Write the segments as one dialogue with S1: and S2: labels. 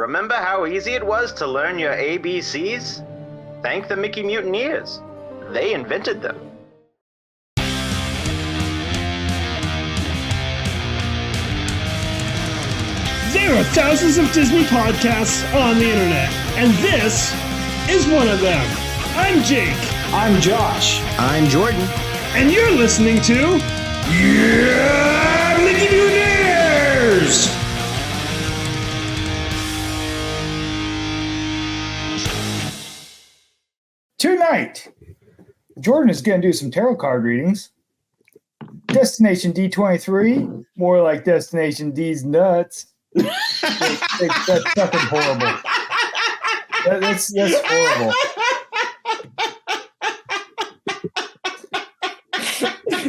S1: Remember how easy it was to learn your ABCs? Thank the Mickey Mutineers. They invented them.
S2: There are thousands of Disney podcasts on the internet, and this is one of them. I'm Jake.
S3: I'm Josh.
S4: I'm Jordan.
S2: And you're listening to Mickey Mutineers!
S3: Tonight, Jordan is going to do some tarot card readings. Destination D23, more like Destination D's nuts. That's fucking horrible. That's horrible.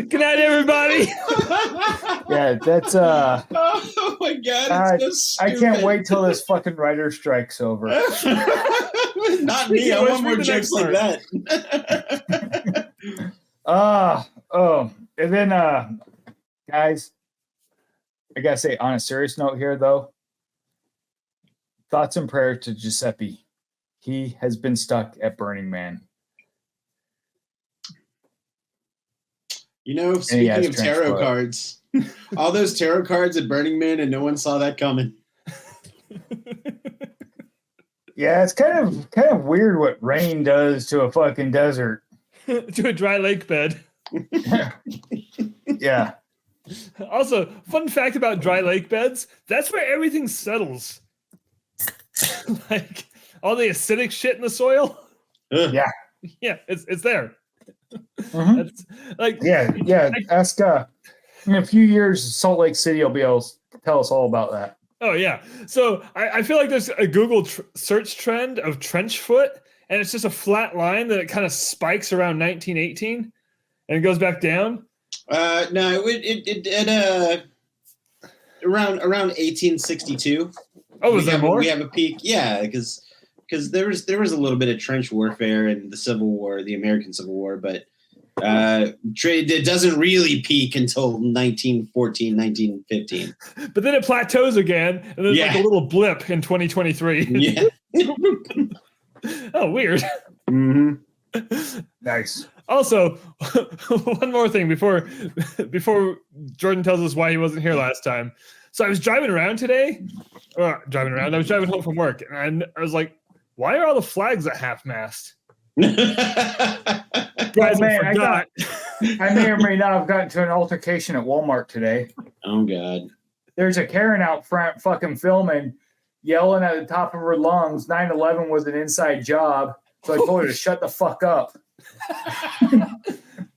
S2: Good night, everybody.
S3: Yeah, that's
S5: Oh my god, it's so
S3: I
S5: stupid.
S3: can't wait till this fucking writer strike's over.
S5: Not me. I want more jokes like that.
S3: And then guys, I gotta say, on a serious note here though, thoughts and prayers to Giuseppe. He has been stuck at Burning Man.
S5: You know, speaking of tarot cards, all those tarot cards at Burning Man, and no one saw that coming.
S3: Yeah, it's kind of weird what rain does to a fucking desert.
S2: To a dry lake bed.
S3: Yeah.
S2: Also, fun fact about dry lake beds, that's where everything settles. Like all the acidic shit in the soil.
S3: Yeah.
S2: Yeah, it's there.
S3: Mm-hmm.
S2: That's like
S3: yeah. Ask in a few years, Salt Lake City will be able to tell us all about that.
S2: Oh yeah. So I feel like there's a Google search trend of trench foot, and it's just a flat line that it kind of spikes around 1918, and it goes back down.
S5: No, it around 1862.
S2: Oh, was there more?
S5: We have a peak, yeah, because there was a little bit of trench warfare in the Civil War, the American Civil War, but it doesn't really peak until 1914, 1915.
S2: But then it plateaus again, and there's like a little blip in 2023.
S5: Yeah.
S2: Oh, weird.
S5: Mm-hmm.
S3: Nice.
S2: Also, one more thing before Jordan tells us why he wasn't here last time. So I was driving around today. I was driving home from work, and I was like, why are all the flags at half-mast? Guys,
S3: man,
S2: I
S3: may or may not have gotten to an altercation at Walmart today.
S5: Oh, God.
S3: There's a Karen out front fucking filming, yelling at the top of her lungs, 9/11 was an inside job. So I told her to shut the fuck up.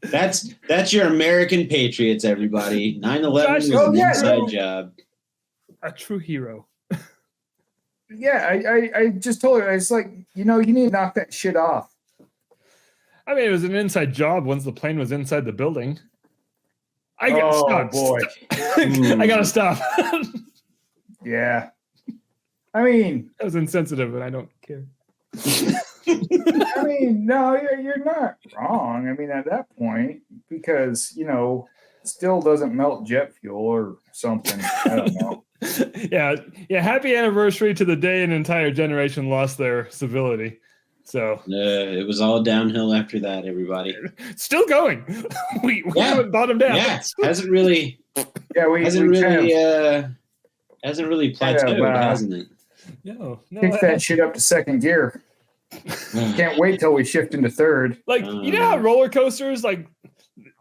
S5: That's your American patriots, everybody. 9/11 was an inside job.
S2: A true hero.
S3: Yeah, I just told her, I was like, you need to knock that shit off.
S2: I mean, it was an inside job once the plane was inside the building. I gotta stop.
S3: Boy.
S2: I gotta stop.
S3: Yeah. I mean,
S2: that was insensitive, and I don't care.
S3: I mean, no, you're not wrong. I mean, at that point, because, still doesn't melt jet fuel or something. I don't know.
S2: Yeah. Happy anniversary to the day an entire generation lost their civility. So
S5: it was all downhill after that, everybody.
S2: Still going. We haven't bottomed out.
S5: Yeah, hasn't really.
S3: Yeah,
S5: hasn't really plateaued, hasn't it?
S2: No.
S3: Kick that shit up to second gear. Can't wait till we shift into third.
S2: Like, you know how roller coasters, like,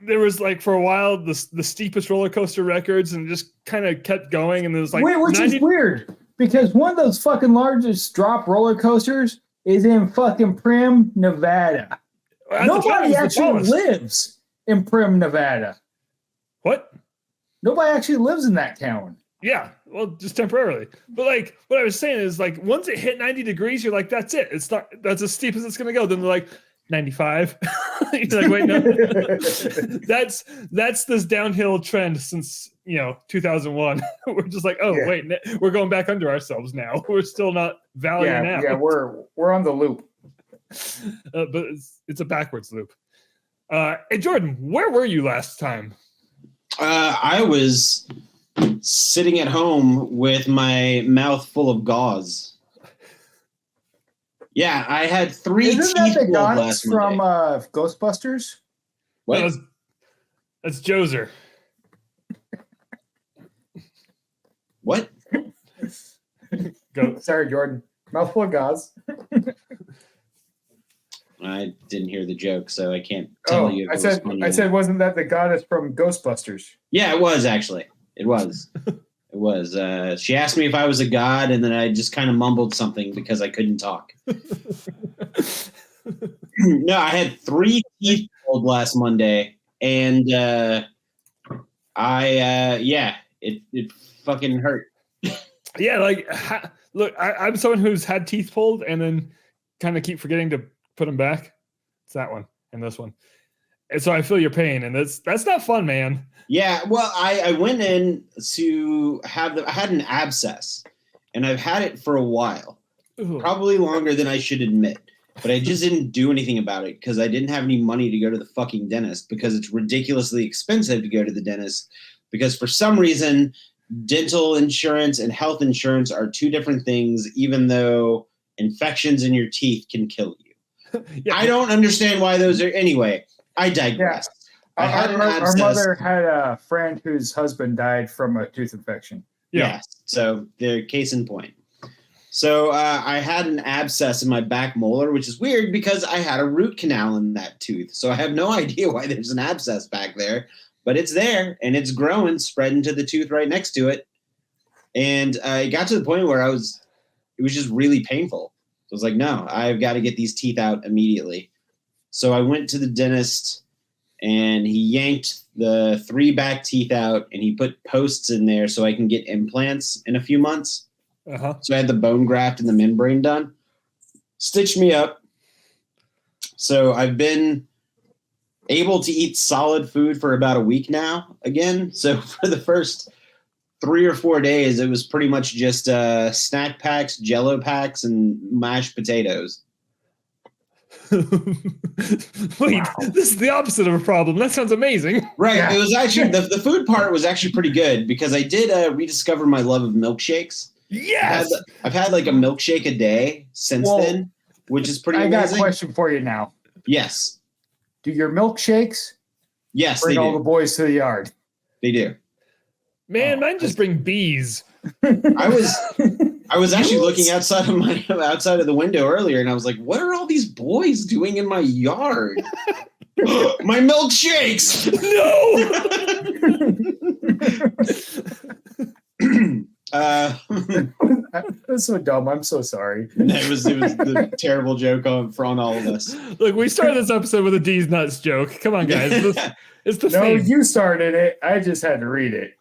S2: there was, like, for a while, the steepest roller coaster records, and just kind of kept going, and there was, like...
S3: Which is weird, because one of those fucking largest drop roller coasters is in fucking Primm, Nevada. Nobody actually lives in Primm, Nevada.
S2: What?
S3: Nobody actually lives in that town.
S2: Yeah, well, just temporarily. But, like, what I was saying is, like, once it hit 90 degrees, you're like, that's it. That's as steep as it's going to go. Then they're like, 95. You're like, wait, no. That's this downhill trend since, 2001. We're just like, wait, we're going back under ourselves now. We're still not valuing out.
S3: Yeah, we're on the loop.
S2: But it's a backwards loop. Hey, Jordan, where were you last time?
S5: I was sitting at home with my mouth full of gauze. Yeah, I had 3
S3: Isn't
S5: teeth
S3: that the
S5: pulled
S3: goddess
S5: last
S3: from
S5: Monday.
S3: Ghostbusters?
S5: What?
S2: That's Joser.
S5: What?
S2: Go.
S3: Sorry, Jordan. Mouthful of gauze.
S5: I didn't hear the joke, so I can't tell you. If
S3: I
S5: it was
S3: said,
S5: funny
S3: I
S5: or
S3: said,
S5: not.
S3: wasn't that the goddess from Ghostbusters?
S5: Yeah, it was actually. It was. It was. She asked me if I was a god, and then I just kind of mumbled something because I couldn't talk. No, I had 3 teeth pulled last Monday, and it fucking hurt.
S2: Yeah, like look, I'm someone who's had teeth pulled and then kind of keep forgetting to put them back. It's that one and this one, and so I feel your pain, and that's not fun, man.
S5: Yeah, well, I went in to have I had an abscess, and I've had it for a while,
S2: Ooh.
S5: probably longer than I should admit. But I just didn't do anything about it because I didn't have any money to go to the fucking dentist because it's ridiculously expensive to go to the dentist because for some reason dental insurance and health insurance are 2 different things, even though infections in your teeth can kill you.
S2: Yeah.
S5: I don't understand why those are. Anyway, I digress. I had an
S3: Our
S5: abscess.
S3: mother had a friend whose husband died from a tooth infection.
S2: Yeah.
S5: Yes. So the case in point. So I had an abscess in my back molar, which is weird because I had a root canal in that tooth. So I have no idea why there's an abscess back there, but it's there and it's growing, spreading to the tooth right next to it. And it got to the point where it was just really painful. So I was like, no, I've got to get these teeth out immediately. So I went to the dentist and he yanked the 3 back teeth out and he put posts in there so I can get implants in a few months.
S2: Uh-huh.
S5: So I had the bone graft and the membrane done, stitched me up. So I've been able to eat solid food for about a week now again. So for the first 3 or 4 days, it was pretty much just snack packs, Jello packs, and mashed potatoes.
S2: Wait, this is the opposite of a problem. That sounds amazing.
S5: Right.
S3: Yeah.
S5: It was actually the food part was actually pretty good because I did rediscover my love of milkshakes.
S2: Yes.
S5: I've had like a milkshake a day since then, which is pretty amazing.
S3: I got a question for you now.
S5: Yes.
S3: Do your milkshakes
S5: Yes,
S3: bring
S5: they
S3: all
S5: do.
S3: the boys to the yard?
S5: They do.
S2: Man, mine just bring bees.
S5: I was actually looking outside of the window earlier, and I was like, "What are all these boys doing in my yard?" My milkshakes.
S2: No.
S3: That's so dumb. I'm so sorry.
S5: It was the terrible joke on all of us.
S2: Look, we started this episode with a D's nuts joke. Come on, guys. It's the
S3: No,
S2: theme.
S3: you started it. I just had to read it.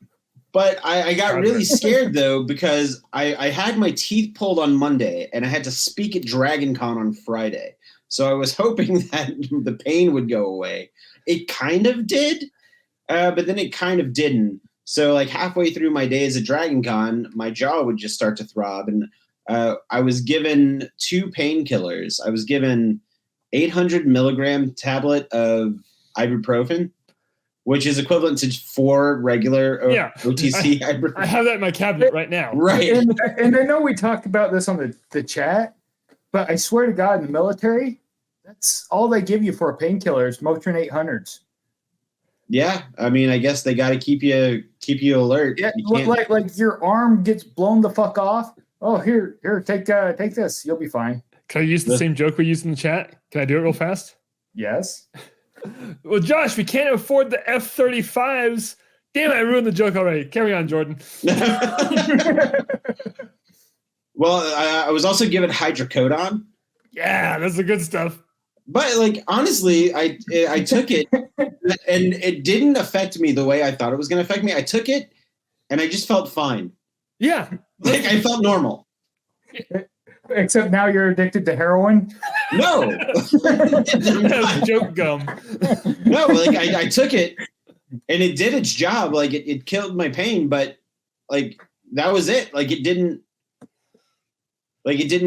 S5: But I got really scared though because I had my teeth pulled on Monday and I had to speak at Dragon Con on Friday. So I was hoping that the pain would go away. It kind of did, but then it kind of didn't. So like halfway through my days at Dragon Con, my jaw would just start to throb. And I was given 2 painkillers. I was given 800 milligram tablet of ibuprofen, which is equivalent to 4 regular OTC ibuprofen.
S2: I have that in my cabinet right now.
S5: Right.
S3: And I know we talked about this on the chat, but I swear to God, in the military, that's all they give you for a painkiller is Motrin 800s.
S5: Yeah, I mean, I guess they got to keep you alert.
S3: Yeah,
S5: You
S3: like your arm gets blown the fuck off. Oh, here, take this. You'll be fine.
S2: Can I use the same joke we used in the chat? Can I do it real fast?
S3: Yes.
S2: Well, Josh, we can't afford the F-35s. Damn, I ruined the joke already. Carry on, Jordan.
S5: Well, I was also given hydrocodone.
S2: Yeah, that's the good stuff.
S5: But like honestly, I took it and it didn't affect me the way I thought it was going to affect me. I took it and I just felt fine.
S2: Yeah.
S5: Like I felt normal.
S3: Except now you're addicted to heroin.
S5: No.
S2: That's joke gum.
S5: No, like I took it and it did its job. Like it killed my pain, but like that was it. Like it didn't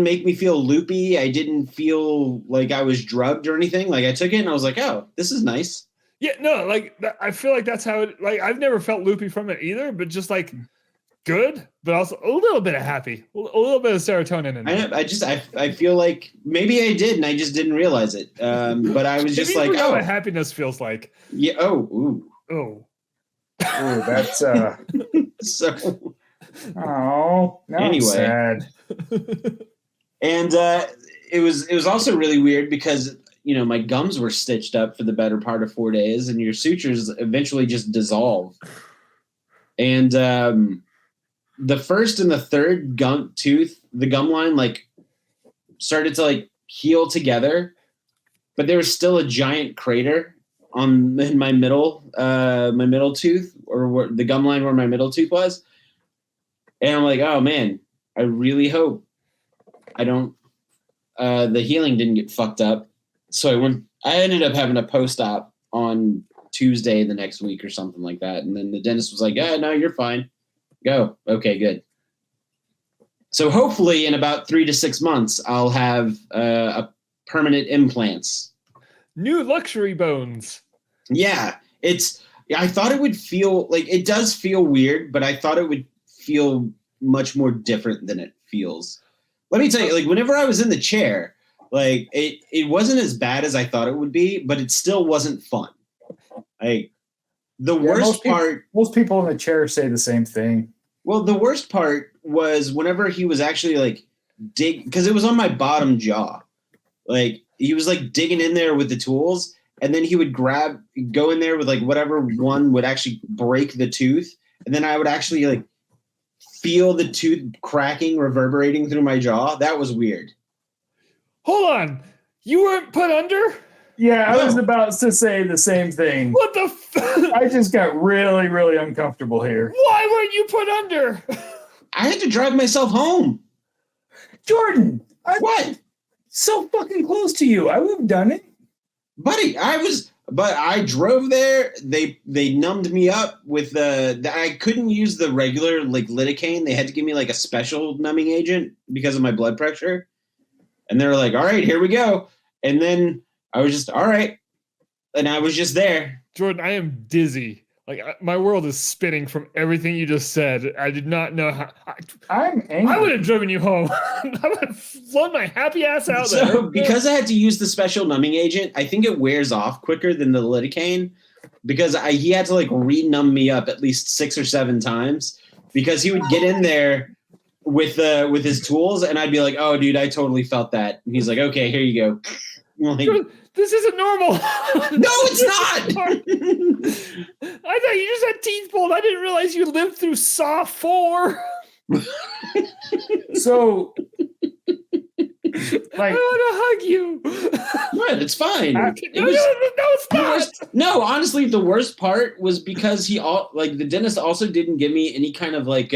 S5: make me feel loopy. I didn't feel like I was drugged or anything. Like I took it and I was like, oh, this is nice.
S2: Yeah, no, like I feel like that's how it. Like I've never felt loopy from it either, but just like good, but also a little bit of happy, a little bit of serotonin in it.
S5: I feel like maybe I did, and I just didn't realize it. But I was just
S2: Maybe you
S5: like,
S2: forgot
S5: oh,
S2: what happiness feels like.
S5: yeah, oh,
S2: Oh,
S3: that's
S5: so
S3: oh, now I'm
S5: Anyway.
S3: sad.
S5: and it was also really weird because my gums were stitched up for the better part of 4 days, and your sutures eventually just dissolve. And the first and the third the gum line like started to like heal together, but there was still a giant crater in my middle tooth, or the gum line where my middle tooth was. And I'm like, oh man, I really hope the healing didn't get fucked up. So I ended up having a post-op on Tuesday the next week or something like that. And then the dentist was like, yeah, no, you're fine. Go. Okay, good. So hopefully in about 3 to 6 months, I'll have a permanent implants.
S2: new luxury bones.
S5: Yeah, I thought it would feel like, it does feel weird, but I thought it would feel much more different than it feels. Let me tell you, like whenever I was in the chair, like it wasn't as bad as I thought it would be, but it still wasn't fun.
S3: Most people in the chair say the same thing.
S5: Well, the worst part was whenever he was actually like because it was on my bottom jaw. Like he was like digging in there with the tools, and then he would go in there with like whatever one would actually break the tooth, and then I would actually like feel the tooth cracking, reverberating through my jaw. That was weird.
S2: Hold on. You weren't put under?
S3: Yeah, I was about to say the same thing.
S2: What the
S3: I just got really, really uncomfortable here.
S2: Why weren't you put under?
S5: I had to drive myself home.
S3: Jordan,
S5: What?
S3: So fucking close to you. I would have done it.
S5: Buddy, but I drove there. They numbed me up with I couldn't use the regular like lidocaine. They had to give me like a special numbing agent because of my blood pressure. And they were like, all right, here we go. And then I was just, all right. And I was just there.
S2: Jordan, I am dizzy. Like my world is spinning from everything you just said. I did not know how.
S3: I'm angry.
S2: I would have driven you home. I would have flown my happy ass out
S5: So
S2: there.
S5: because I had to use the special numbing agent, I think it wears off quicker than the lidocaine, because he had to like re-numb me up at least 6 or 7 times, because he would get in there with his tools, and I'd be like, "Oh, dude, I totally felt that." And he's like, "Okay, here you go." I'm like,
S2: this isn't normal.
S5: No, it's not.
S2: I thought you just had teeth pulled. I didn't realize you lived through Saw 4.
S3: So,
S2: I want to hug you.
S5: What? It's fine.
S2: No, it's not.
S5: No, honestly, the worst part was because the dentist also didn't give me any kind of like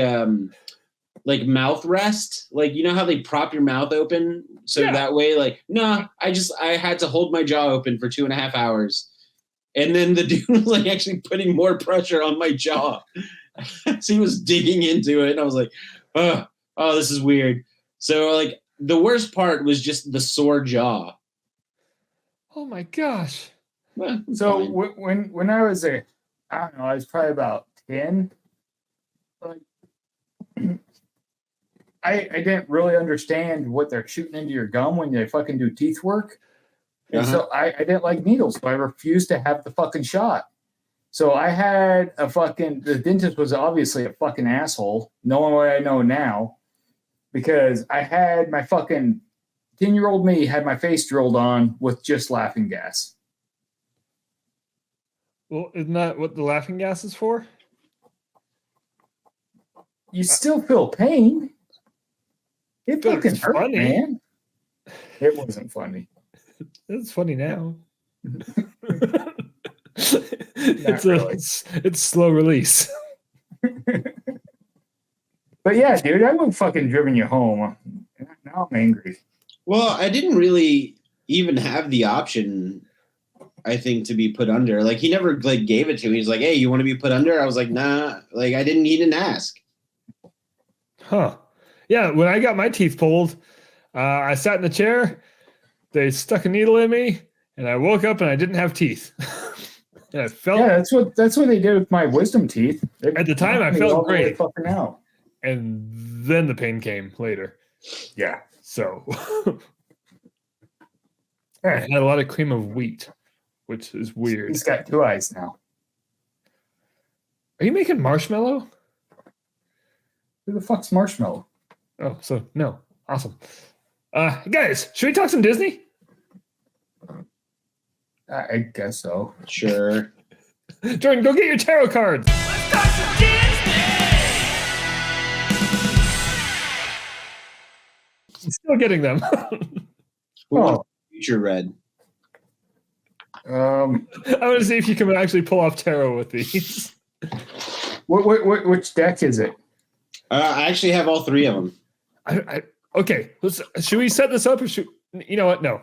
S5: mouth rest. Like, you know how they prop your mouth open so that way, like, no, I had to hold my jaw open for 2.5 hours. And then the dude was like actually putting more pressure on my jaw. So he was digging into it, and I was like, oh, this is weird. So like the worst part was just the sore jaw.
S2: Oh my gosh.
S5: Well,
S3: so
S5: fine.
S3: when I was I don't know, I was probably about 10. Like, I didn't really understand what they're shooting into your gum when they fucking do teeth work. And so I didn't like needles, so I refused to have the fucking shot. So I had the dentist was obviously a fucking asshole, knowing what I know now, because I had my fucking 10-year-old me had my face drilled on with just laughing gas.
S2: Well, isn't that what the laughing gas is for?
S3: You still feel pain. It
S2: But
S3: fucking
S2: it's
S3: hurt,
S2: funny.
S3: man. It wasn't funny.
S2: It's funny now.
S3: Really.
S2: It's slow release.
S3: But yeah, dude, I would have fucking driven you home. Now I'm angry.
S5: Well, I didn't really even have the option, I think, to be put under. Like, he never like gave it to me. He's like, "Hey, you want to be put under?" I was like, "Nah." Like, he didn't ask.
S2: Huh. Yeah, when I got my teeth pulled, I sat in the chair, they stuck a needle in me, and I woke up and I didn't have teeth. And I felt
S3: that's what they did with my wisdom teeth.
S2: At the time, I felt great.
S3: Fucking out.
S2: and then the pain came later.
S3: Yeah.
S2: So I had a lot of cream of wheat, which is weird.
S3: He's got 2 eyes now.
S2: Are you making marshmallow?
S3: Who the fuck's Marshmallow?
S2: Oh, so no. Awesome. Guys, should we talk some Disney?
S3: I guess so.
S5: Sure.
S2: Jordan, go get your tarot cards.
S4: Let's talk some Disney!
S2: I'm still getting them.
S5: Who wants future red?
S2: I want to see if you can actually pull off tarot with these.
S3: Which deck is it?
S5: I actually have all 3 of them.
S2: Okay, should we set this up or should you know what? No.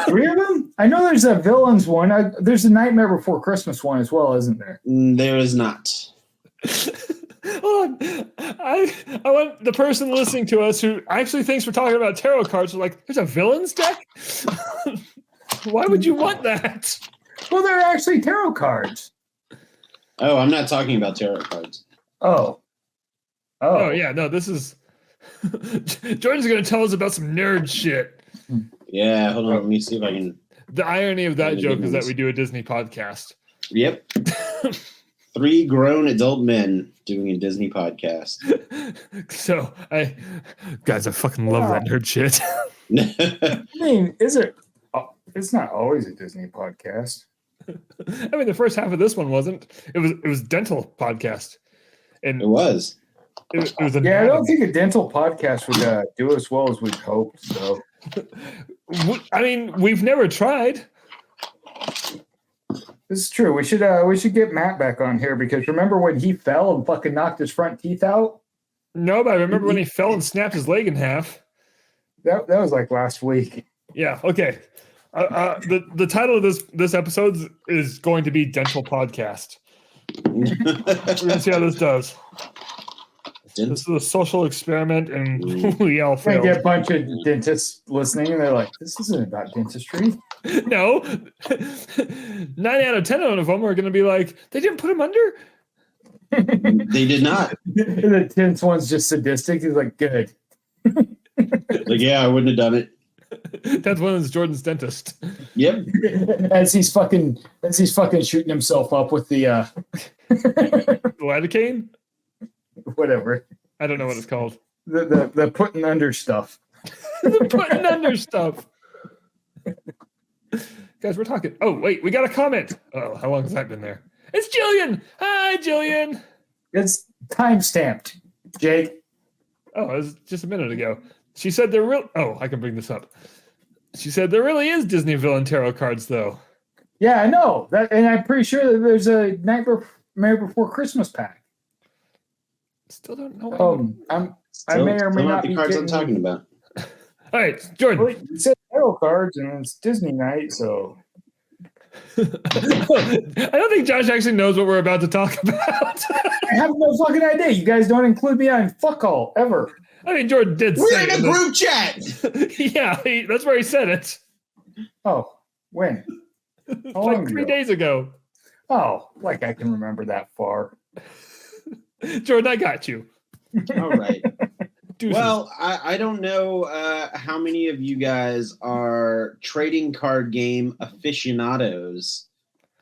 S3: 3 of them? I know there's a villains one. There's a Nightmare Before Christmas one as well, isn't there?
S5: There is not.
S2: Hold on. I want the person listening to us who actually thinks we're talking about tarot cards. Like, there's a villains deck? Why would you want that?
S3: Well, they're actually tarot cards.
S5: Oh, I'm not talking about tarot cards.
S3: Oh,
S2: Yeah, no, this is Jordan's gonna tell us about some nerd shit.
S5: Yeah, hold on. Let me see if I can.
S2: The irony of that joke is that we do a Disney podcast.
S5: Yep. 3 grown adult men doing a Disney podcast.
S2: So guys, I fucking love that nerd shit.
S3: I mean, is it? It's not always a Disney podcast.
S2: I mean, the first half of this one wasn't. It was dental podcast, and
S5: It was.
S2: it was
S3: Yeah, I don't think a dental podcast would do as well as we'd hoped. So,
S2: I mean, we've never tried.
S3: this is true. We should get Matt back on here because remember when he fell and fucking knocked his front teeth out?
S2: No, but I remember when he fell and snapped his leg in half.
S3: That was like last week.
S2: Yeah. Okay. The title of this episode is going to be Dental Podcast. We're gonna see how this does. This is a social experiment, and we all
S3: I
S2: failed.
S3: get a bunch of dentists listening, and they're like, "This isn't about dentistry."
S2: No, 9 out of 10 of them are going to be like, they didn't put him under.
S5: They did not.
S3: The 10th one's just sadistic. He's like, "Good."
S5: Like, yeah, I wouldn't have done it.
S2: 10th one is Jordan's dentist.
S5: Yep.
S3: As he's fucking shooting himself up with the
S2: Lidocaine?
S3: whatever.
S2: I don't know what it's called.
S3: The putting under stuff.
S2: The putting under stuff. Guys, we're talking. Oh, wait, we got a comment. Oh, how long has that been there? It's Jillian. Hi, Jillian.
S3: It's time stamped, Jake.
S2: Oh, it was just a minute ago. She said there real. Oh, I can bring this up. She said there really is Disney villain tarot cards, though.
S3: Yeah, I know that, and I'm pretty sure that there's a Nightmare Before Christmas pack.
S2: Still don't know.
S3: I may or may
S5: Still
S3: not
S5: the
S3: be
S5: cards I'm
S3: getting.
S5: talking about.
S2: All right, Jordan.
S3: Well, you said tarot cards, and it's Disney night, so
S2: I don't think Josh actually knows what we're about to talk about.
S3: I have no fucking idea. You guys don't include me on fuck all ever.
S2: I mean, Jordan did
S5: We're
S2: say
S5: in a
S2: it.
S5: group chat.
S2: Yeah, that's where he said it.
S3: Oh, when? How long
S2: Like 3
S3: ago?
S2: days ago.
S3: Oh, like I can remember that far.
S2: Jordan, I got you.
S5: All right.
S2: Deuces.
S5: Well, I don't know how many of you guys are trading card game aficionados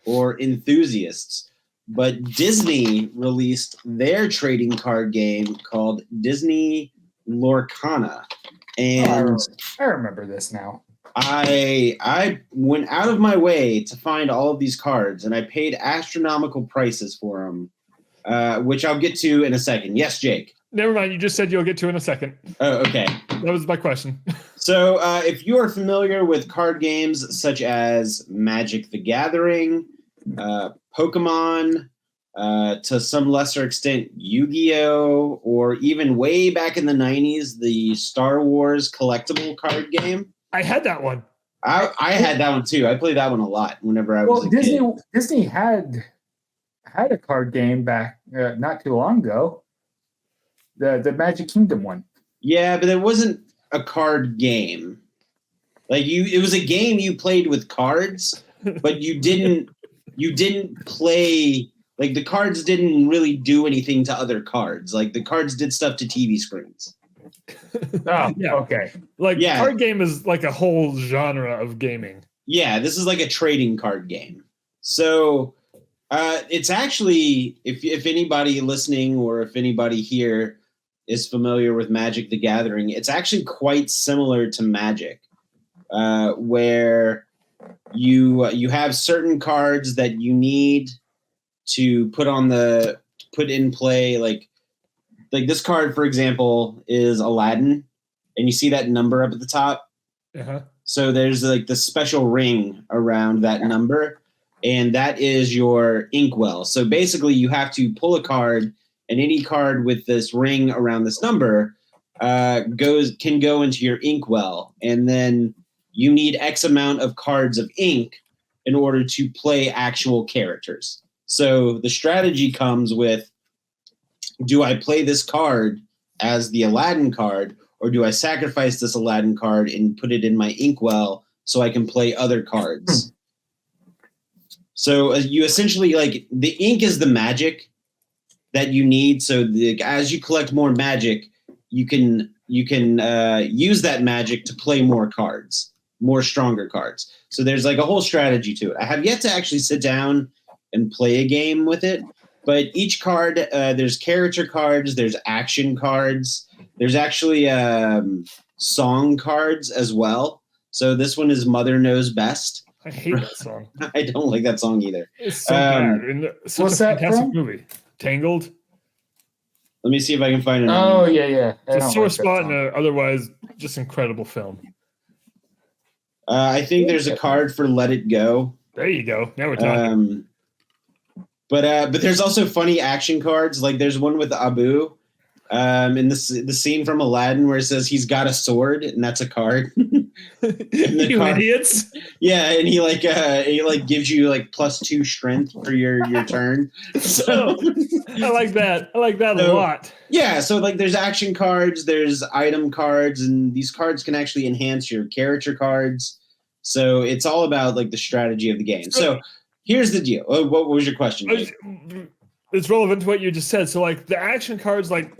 S5: or enthusiasts, but Disney released their trading card game called Disney Lorcana. And
S3: I remember this now.
S5: I went out of my way to find all of these cards, and I paid astronomical prices for them, which I'll get to in a second. Yes, Jake.
S2: Never mind. You just said you'll get to in a second.
S5: Oh, okay.
S2: That was my question.
S5: So if you are familiar with card games such as Magic the Gathering, Pokemon, to some lesser extent Yu-Gi-Oh, or even way back in the 90s, the Star Wars collectible card game.
S2: I had that one.
S5: I had that one too. I played that one a lot whenever I was a kid.
S3: Disney had a card game back not too long ago. The Magic Kingdom one.
S5: Yeah, but it wasn't a card game. Like it was a game you played with cards, but you didn't play Like the cards didn't really do anything to other cards. Like the cards did stuff to TV screens.
S3: Oh,
S2: Yeah.
S3: okay.
S2: Like
S5: Yeah.
S2: card game is like a whole genre of gaming.
S5: Yeah, this is like a trading card game. So it's actually, if anybody listening or if anybody here is familiar with Magic the Gathering, it's actually quite similar to Magic, where you have certain cards that you need to put in play. Like this card, for example, is Aladdin, and you see that number up at the top.
S2: Uh-huh.
S5: So there's like the special ring around that number, and that is your inkwell. So basically, you have to pull a card, and any card with this ring around this number can go into your inkwell, and then you need X amount of cards of ink in order to play actual characters. So the strategy comes with: do I play this card as the Aladdin card, or do I sacrifice this Aladdin card and put it in my inkwell so I can play other cards? So you essentially, like, the ink is the magic that you need. So as you collect more magic, you can use that magic to play more cards, more stronger cards. So there's like a whole strategy to it. I have yet to actually sit down and play a game with it, but each card, there's character cards, there's action cards, there's actually song cards as well. So this one is Mother Knows Best.
S2: I hate that song.
S5: I don't like that song either.
S2: It's so bad. And such
S3: what's
S2: a
S3: that
S2: fantastic
S3: from?
S2: movie. Tangled.
S5: Let me see if I can find it.
S3: Oh, yeah. I
S2: It's a
S3: don't
S2: sore
S3: like that
S2: spot in
S3: song.
S2: an otherwise just incredible film.
S5: I think there's a card for Let It Go.
S2: There you go. Now we're talking.
S5: But there's also funny action cards. Like there's one with Abu, in the scene from Aladdin where it says he's got a sword, and that's a card.
S2: You
S5: card,
S2: idiots.
S5: Yeah, and he gives you like +2 strength for your turn. So
S2: I like that. I like that a lot.
S5: yeah, so like there's action cards, there's item cards, and these cards can actually enhance your character cards. So it's all about like the strategy of the game. So here's the deal. What was your question, Jake?
S2: It's relevant to what you just said. So like the action cards, like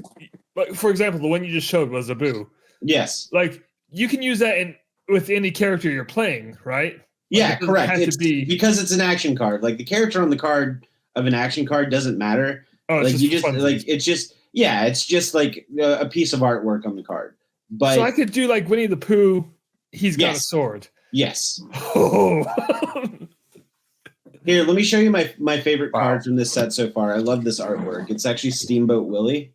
S2: for example, the one you just showed was Abu.
S5: Yes.
S2: Like you can use that with any character you're playing, right? Like,
S5: Yeah,
S2: it doesn't
S5: correct.
S2: have to be
S5: because it's an action card. Like the character on the card of an action card doesn't matter.
S2: it's
S5: Like you just
S2: funsies.
S5: like it's just like a piece of artwork on the card. But
S2: So I could do like Winnie the Pooh. He's got a
S5: Yes.
S2: sword.
S5: yes.
S2: Oh.
S5: Here, let me show you my favorite
S3: Wow.
S5: card from this set so far. I love this artwork. It's actually Steamboat Willie,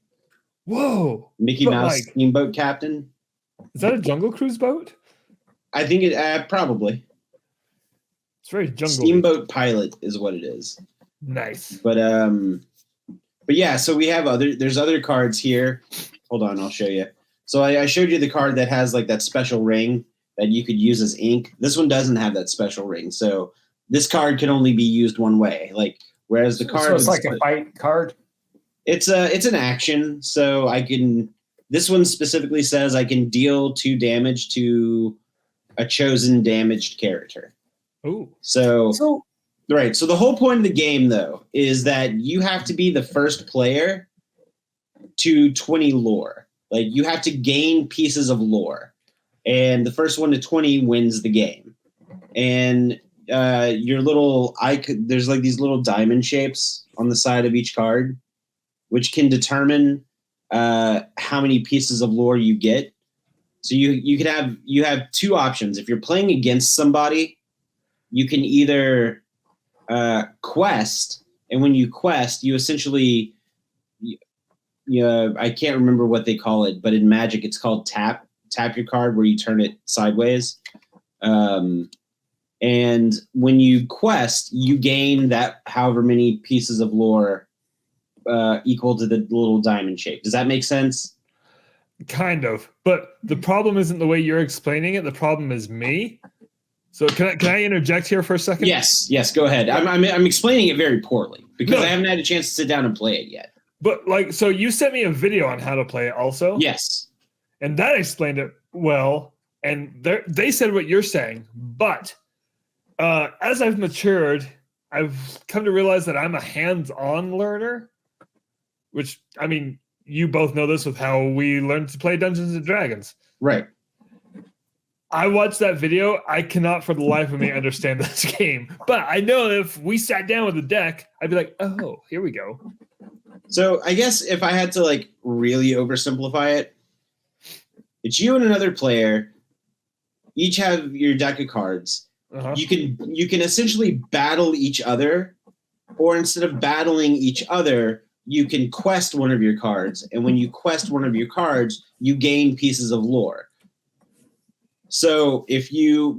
S2: Whoa.
S5: Mickey
S2: But,
S5: Mouse
S2: like-
S5: Steamboat Captain.
S2: Is that a Jungle Cruise boat?
S5: I think it probably
S2: It's very jungle.
S5: Steamboat Pilot is what it is.
S2: Nice.
S5: But yeah, so we have there's other cards here. Hold on, I'll show you. So I showed you the card that has like that special ring that you could use as ink. This one doesn't have that special ring. So this card can only be used one way. Like whereas the card
S3: So it's like a fight card.
S5: it's an action. So this one specifically says I can deal 2 damage to a chosen damaged character.
S2: Oh.
S5: So right. So the whole point of the game, though, is that you have to be the first player to 20 lore. Like you have to gain pieces of lore, and the first one to 20 wins the game. And your little there's like these little diamond shapes on the side of each card, which can determine how many pieces of lore you get. So you have 2 options. If you're playing against somebody, you can either quest, and when you quest, you essentially, I can't remember what they call it, but in Magic it's called tap your card, where you turn it sideways. And when you quest, you gain that however many pieces of lore equal to the little diamond shape. Does that make sense?
S2: Kind of. But the problem isn't the way you're explaining it. The problem is me. So can I interject here for a second?
S5: Yes, go ahead. I'm explaining it very poorly because
S2: No.
S5: I haven't had a chance to sit down and play it yet.
S2: But like, so you sent me a video on how to play it also.
S5: Yes.
S2: And that explained it well. And they said what you're saying. But as I've matured, I've come to realize that I'm a hands-on learner, which, I mean, you both know this with how we learned to play Dungeons and Dragons.
S5: Right.
S2: I watched that video. I cannot for the life of me understand this game. But I know if we sat down with a deck, I'd be like, oh, here we go.
S5: So I guess if I had to like really oversimplify it, it's you and another player, each have your deck of cards.
S2: Uh-huh.
S5: You can essentially battle each other, or instead of battling each other, you can quest one of your cards. And when you quest one of your cards, you gain pieces of lore. So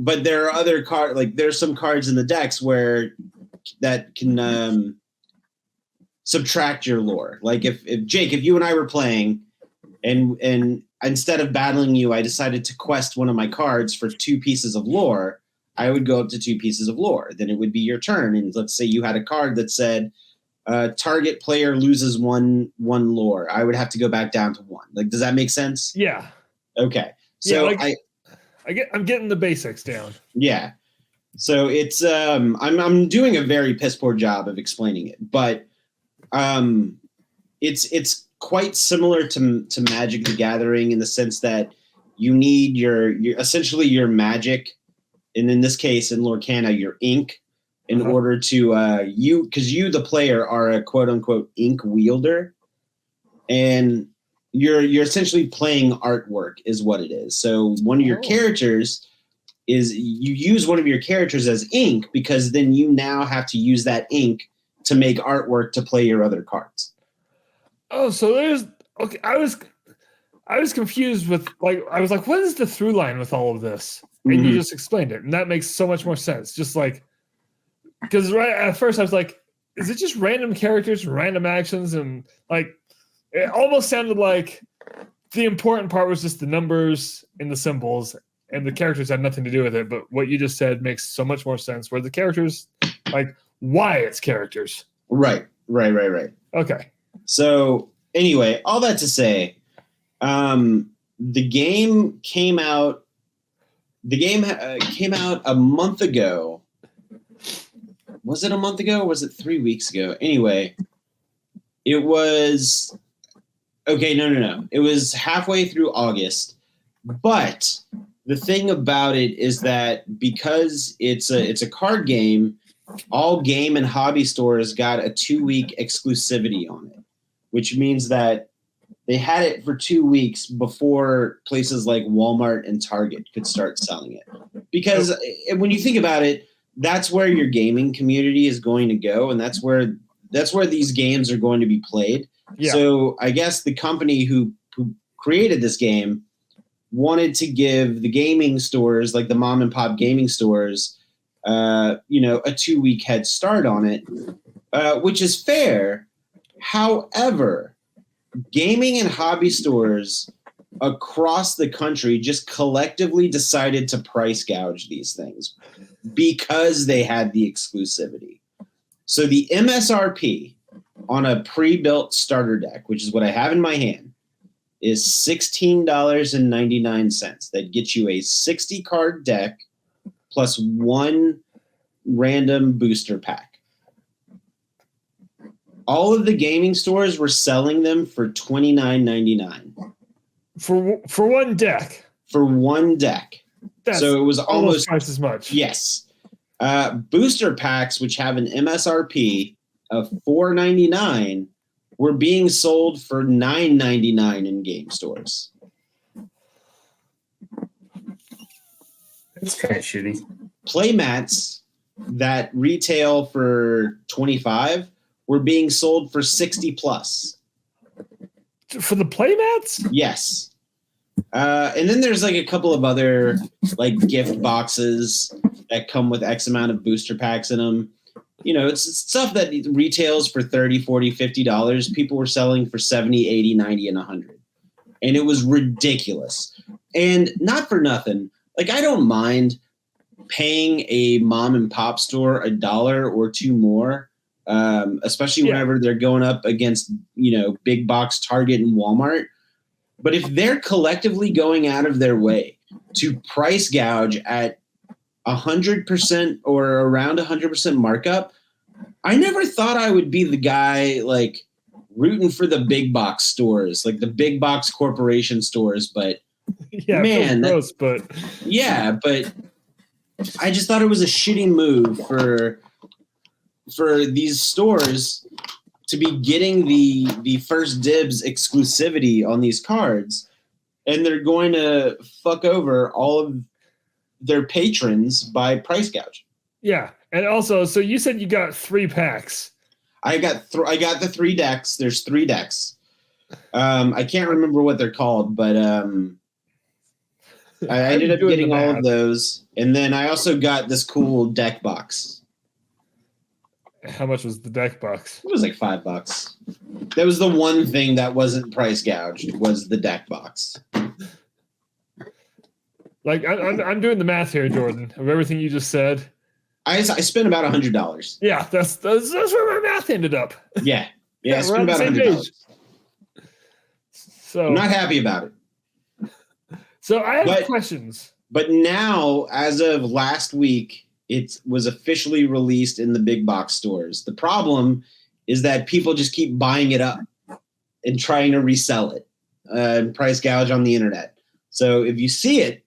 S5: but there are other cards, like there's some cards in the decks that can subtract your lore. Like if Jake, if you and I were playing and instead of battling you, I decided to quest one of my cards for 2 pieces of lore, I would go up to 2 pieces of lore. Then it would be your turn. And let's say you had a card that said, target player loses one lore. I would have to go back down to 1. Like, does that make sense?
S2: Yeah.
S5: Okay. So
S2: yeah, I'm getting the basics down.
S5: Yeah. So it's I'm doing a very piss poor job of explaining it, but it's quite similar to Magic the Gathering in the sense that you need your essentially your magic, and in this case in Lorcana your ink, in order to because you the player are a quote unquote ink wielder, and you're essentially playing artwork is what it is. So one of your characters is you use one of your characters as ink, because then you now have to use that ink to make artwork to play your other cards.
S2: Oh, so there's okay. I was confused with I was like, what is the through line with all of this? And you just explained it, and that makes so much more sense. Just like because right at first I was like, is it just random characters, random actions, and like it almost sounded like the important part was just the numbers and the symbols, and the characters had nothing to do with it. But what you just said makes so much more sense. Where the characters, like why it's characters.
S5: Right.
S2: Okay.
S5: So anyway, all that to say, the game came out. The game came out a month ago. Was it a month ago? Or was it 3 weeks ago? Anyway, it was okay. No. It was halfway through August. But the thing about it is that because it's a card game, all game and hobby stores got a 2-week exclusivity on it, which means that they had it for 2 weeks before places like Walmart and Target could start selling it. Because when you think about it, that's where your gaming community is going to go, and that's where these games are going to be played. Yeah. So I guess the company who created this game wanted to give the gaming stores, like the mom and pop gaming stores, a 2-week head start on it, which is fair. However, gaming and hobby stores across the country just collectively decided to price gouge these things because they had the exclusivity. So the MSRP on a pre-built starter deck, which is what I have in my hand, is $16.99. That gets you a 60-card deck plus 1 random booster pack. All of the gaming stores were selling them for $29.99
S2: for one deck.
S5: For one deck. So it was almost
S2: twice as much.
S5: Yes. Booster packs, which have an MSRP of $4.99, were being sold for $9.99 in game stores.
S3: That's kind of shitty.
S5: Playmats that retail for $25 were being sold for $60 plus.
S2: For the playmats?
S5: Yes. And then there's like a couple of other like gift boxes that come with X amount of booster packs in them. It's stuff that retails for $30, $40, $50. People were selling for $70, $80, $90, and $100. And it was ridiculous. And not for nothing. Like, I don't mind paying a mom and pop store $1 or $2 more, especially whenever they're going up against, big box Target and Walmart. But if they're collectively going out of their way to price gouge at 100% or around 100% markup, I never thought I would be the guy like rooting for the big box stores, like the big box corporation stores. But
S2: Yeah,
S5: man,
S2: gross, but
S5: but I just thought it was a shitty move for these stores to be getting the first dibs exclusivity on these cards, and they're going to fuck over all of their patrons by price gouge.
S2: yeah. And also, so you said you got 3 packs.
S5: I got the 3 decks. There's 3 decks. I can't remember what they're called, but I ended up getting all of those, and then I also got this cool deck box.
S2: How much was the deck box?
S5: It was like $5. That was the one thing that wasn't price gouged, was the deck box.
S2: Like I'm doing the math here, Jordan, of everything you just said.
S5: I spent about $100.
S2: Yeah, that's where my math ended up.
S5: Yeah, I
S2: we're
S5: spent
S2: on the
S5: about
S2: same
S5: $100.
S2: page. So
S5: I'm not happy about it.
S2: So I have questions.
S5: But now, as of last week, it was officially released in the big box stores. The problem is that people just keep buying it up and trying to resell it and price gouge on the internet. So if you see it,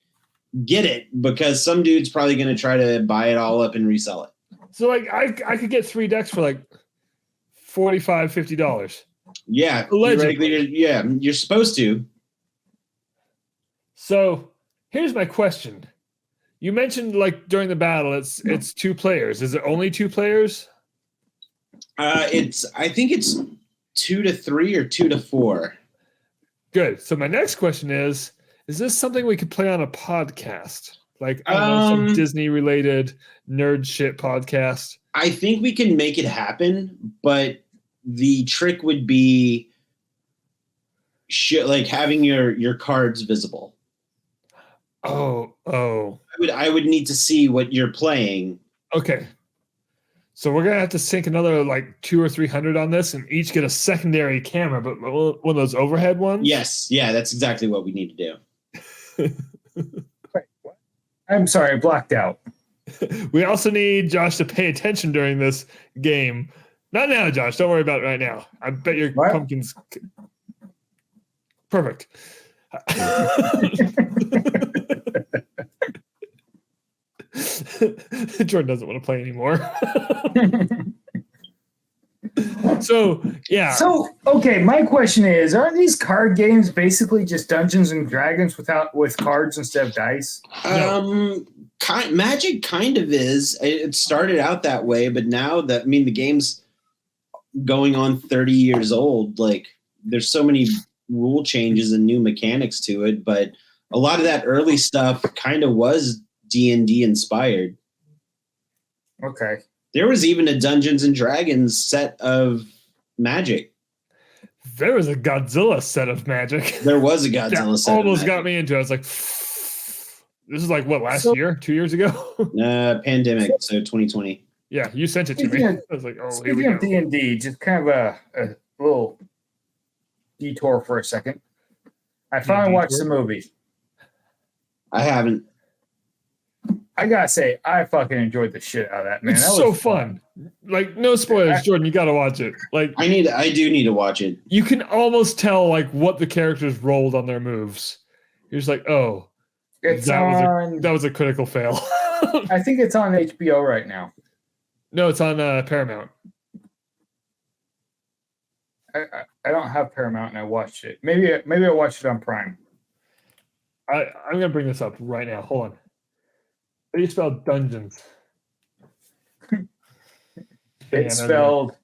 S5: get it, because some dude's probably going to try to buy it all up and resell it.
S2: So like I could get 3 decks for like $45-$50.
S5: Yeah,
S2: Allegedly.
S5: You're supposed to.
S2: So here's my question. You mentioned like during the battle, it's 2 players. Is it only 2 players?
S5: I think it's 2 to 3 or 2 to 4.
S2: Good. So my next question is this something we could play on a podcast? Like, I don't know, some Disney related nerd shit podcast?
S5: I think we can make it happen, but the trick would be like having your cards visible.
S2: Oh.
S5: I would need to see what you're playing.
S2: Okay. So we're gonna have to sink another like 200 or 300 on this, and each get a secondary camera, but one of those overhead ones.
S5: Yes, yeah, that's exactly what we need to do.
S3: Wait, what? I'm sorry, I blacked out.
S2: We also need Josh to pay attention during this game. Not now, Josh. Don't worry about it right now. I bet your pumpkins. Perfect. Jordan doesn't want to play anymore. So, yeah.
S3: So, okay, my question is, aren't these card games basically just Dungeons and Dragons with cards instead of dice?
S2: No.
S5: Magic kind of is. It started out that way, but now the game's going on 30 years old. Like, there's so many rule changes and new mechanics to it, but a lot of that early stuff kind of was D&D inspired.
S3: Okay.
S5: There was even a Dungeons and Dragons set of Magic.
S2: There was a Godzilla set of Magic.
S5: There was a Godzilla set.
S2: Almost got me into it. I was like, this is like what, last year, 2 years ago?
S5: Pandemic, so 2020.
S2: Yeah, you sent it to me. I was like, oh, here we
S3: Speaking
S2: go.
S3: of D&D, just kind of a little detour for a second. I finally watched the movie.
S5: I haven't.
S3: I gotta say, I fucking enjoyed the shit out of that, man.
S2: It's
S3: that
S2: so
S3: was
S2: fun. Like, no spoilers, Jordan. You got to watch it. Like,
S5: I do need to watch it.
S2: you can almost tell like what the characters rolled on their moves. You're just like, oh, that was a critical fail.
S3: I think it's on HBO right now.
S2: No, it's on Paramount.
S3: I don't have Paramount, and I watched it. Maybe I watched it on Prime.
S2: I'm gonna bring this up right now. Hold on. How do you spell dungeons?
S3: It's spelled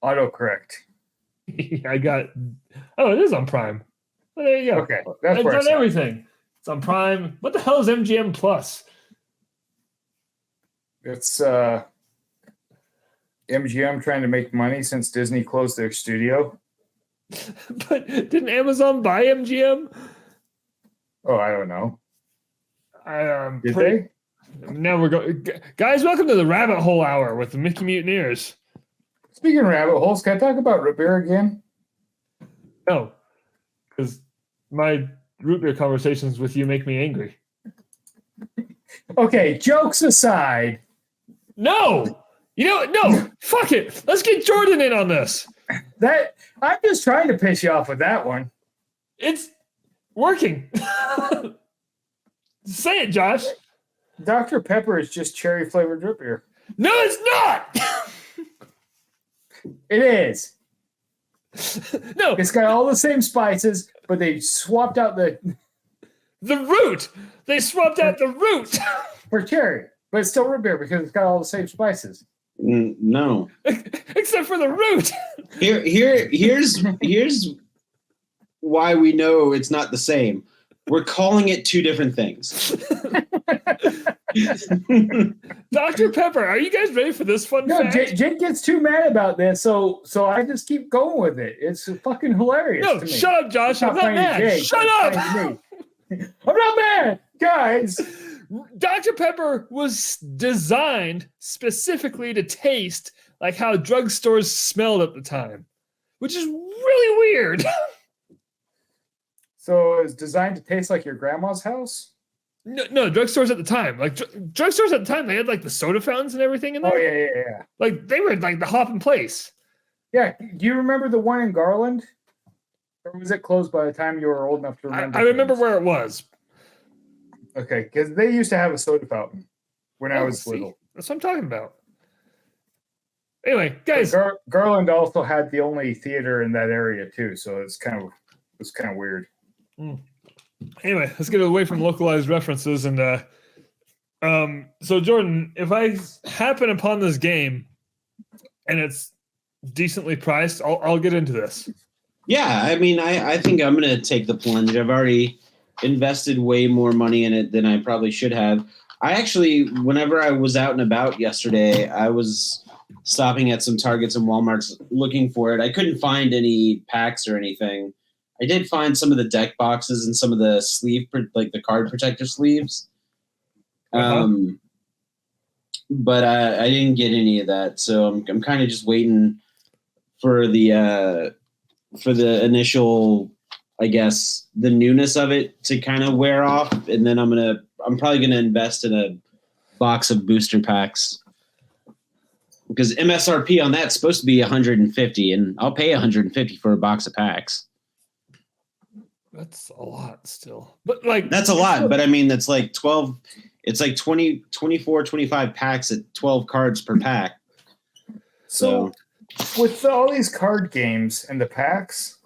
S3: autocorrect.
S2: I got. Oh, it is on Prime. Well, there you go.
S3: Okay, that's
S2: it's
S3: where
S2: on everything. It's on Prime. What the hell is MGM Plus?
S3: It's MGM trying to make money since Disney closed their studio.
S2: But didn't Amazon buy MGM?
S3: Oh, I don't know. Did they?
S2: Now we're going. Guys, welcome to the Rabbit Hole Hour with the Mickey Mutineers.
S3: Speaking of rabbit holes, can I talk about root beer again?
S2: No, because my root beer conversations with you make me angry.
S3: Okay, jokes aside.
S2: No, You know what? No, fuck it. Let's get Jordan in on this.
S3: That I'm just trying to piss you off with that one.
S2: It's working. Say it, Josh.
S3: Dr. Pepper is just cherry flavored root beer.
S2: No, it's not.
S3: It is.
S2: No,
S3: It's got all the same spices, but they swapped out the
S2: root. They swapped out the root
S3: for cherry, but it's still root beer because it's got all the same spices.
S5: No.
S2: except for the root.
S5: Here's why we know it's not the same. We're calling it two different things.
S2: Dr. Pepper, are you guys ready for this fun
S3: No,
S2: fact?
S3: Jake gets too mad about this, so I just keep going with it. It's fucking hilarious.
S2: No,
S3: to me.
S2: shut up, Josh. I'm not
S3: funny to
S2: mad.
S3: Jake,
S2: Shut
S3: it's
S2: up.
S3: funny to me. I'm not mad, guys.
S2: Dr. Pepper was designed specifically to taste like how drugstores smelled at the time, which is really weird.
S3: So it's designed to taste like your grandma's house?
S2: No, drugstores at the time, like drugstores at the time, they had like the soda fountains and everything in there.
S3: Oh, yeah.
S2: Like they were like the hop in place.
S3: Yeah, do you remember the one in Garland? Or was it closed by the time you were old enough to remember?
S2: I remember
S3: things?
S2: where it was.
S3: Okay, because they used to have a soda fountain when I was
S2: See?
S3: little.
S2: That's what I'm talking about. Anyway, guys,
S3: Garland also had the only theater in that area too, so it's kind of weird.
S2: anyway, let's get away from localized references and so Jordan, if I happen upon this game and it's decently priced, I'll get into this.
S5: Yeah, I mean, I think I'm going to take the plunge. I've already invested way more money in it than I probably should have. I actually, whenever I was out and about yesterday, I was stopping at some Targets and Walmarts looking for it. I couldn't find any packs or anything. I did find some of the deck boxes and some of the sleeve, like the card protector sleeves. But I didn't get any of that. So I'm kind of just waiting for the initial, I guess, the newness of it to kind of wear off, and then I'm probably gonna invest in a box of booster packs because MSRP on that's supposed to be $150, and I'll pay $150 for a box of packs.
S2: That's a lot still, but like
S5: That's a lot, but I mean that's like 12. It's like 20, 24, 25 packs at 12 cards per pack.
S3: So with all these card games and the packs,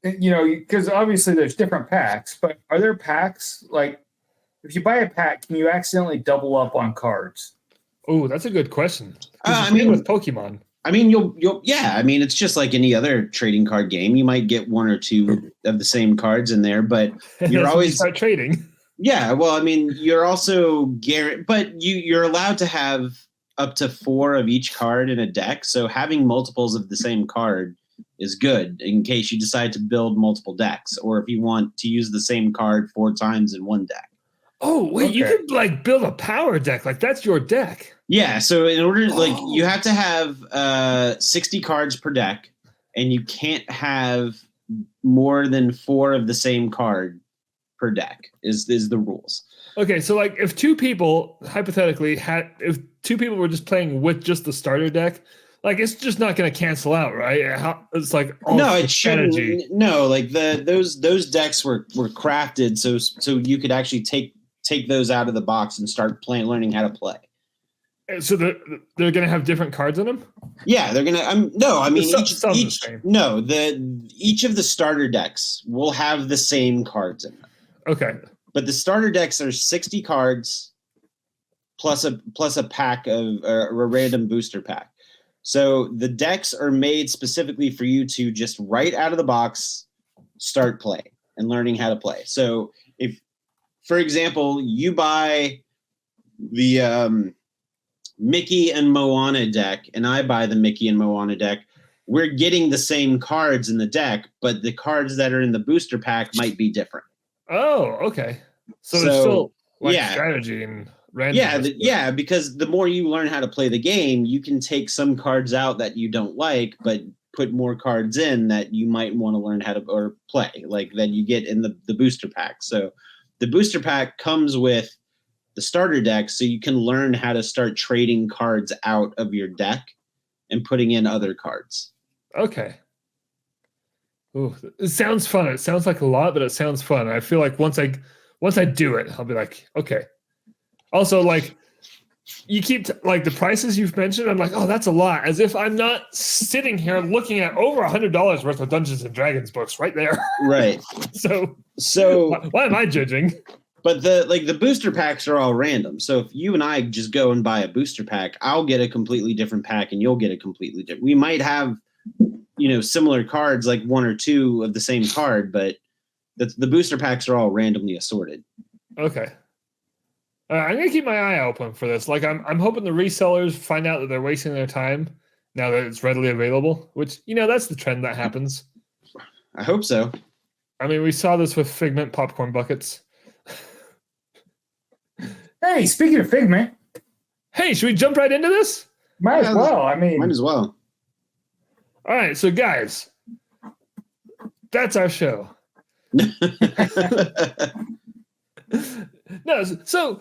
S3: you know, because obviously there's different packs, but are there packs like if you buy a pack, can you accidentally double up on cards?
S2: Oh, that's a good question.
S5: I mean,
S2: with Pokemon.
S5: I mean, you'll yeah. I mean, it's just like any other trading card game. You might get one or two of the same cards in there, but you're always
S2: start trading.
S5: Yeah, well, I mean, you're also but you're allowed to have up to 4 of each card in a deck. So having multiples of the same card is good in case you decide to build multiple decks, or if you want to use the same card 4 times in one deck.
S2: Oh, wait, you could like build a power deck. Like that's your deck.
S5: Yeah. So in order, like you have to have 60 cards per deck, and you can't have more than 4 of the same card per deck is the rules.
S2: Okay. So like if 2 people hypothetically if 2 people were just playing with just the starter deck, like it's just not going to cancel out, right? It's like
S5: no, it shouldn't. No, like those decks were crafted so you could actually take those out of the box and start learning how to play.
S2: So they're going to have different cards in them?
S5: Yeah, they're going to. No, I mean each of the starter decks will have the same cards in them.
S2: Okay.
S5: But the starter decks are 60 cards plus a pack of a random booster pack. So the decks are made specifically for you to just right out of the box start playing and learning how to play. So if, for example, you buy the Mickey and Moana deck and I buy the Mickey and Moana deck, we're getting the same cards in the deck, but the cards that are in the booster pack might be different.
S2: Oh, okay. So it's still like
S5: yeah.
S2: strategy and random.
S5: Yeah, because the more you learn how to play the game, you can take some cards out that you don't like, but put more cards in that you might want to learn how to or play, like that you get in the booster pack. So the booster pack comes with starter deck so you can learn how to start trading cards out of your deck and putting in other cards.
S2: Okay. Ooh, it sounds fun. It sounds like a lot, but it sounds fun. I feel like once I do it, I'll be like, okay. Also, like, you keep like the prices you've mentioned. I'm like, oh, that's a lot. As if I'm not sitting here looking at over $100 worth of Dungeons and Dragons books right there.
S5: Right.
S2: So why am I judging?
S5: But the booster packs are all random. So if you and I just go and buy a booster pack, I'll get a completely different pack, and you'll get a completely different. We might have, similar cards, like one or two of the same card, but the booster packs are all randomly assorted.
S2: Okay. I'm gonna keep my eye open for this. Like, I'm hoping the resellers find out that they're wasting their time now that it's readily available. Which that's the trend that happens.
S5: I hope so.
S2: I mean, we saw this with Figment popcorn buckets.
S3: Hey, speaking of Figment,
S2: Hey, should we jump right into this?
S3: might as well. I mean,
S5: Might as well.
S2: All right, so guys, that's our show. No, so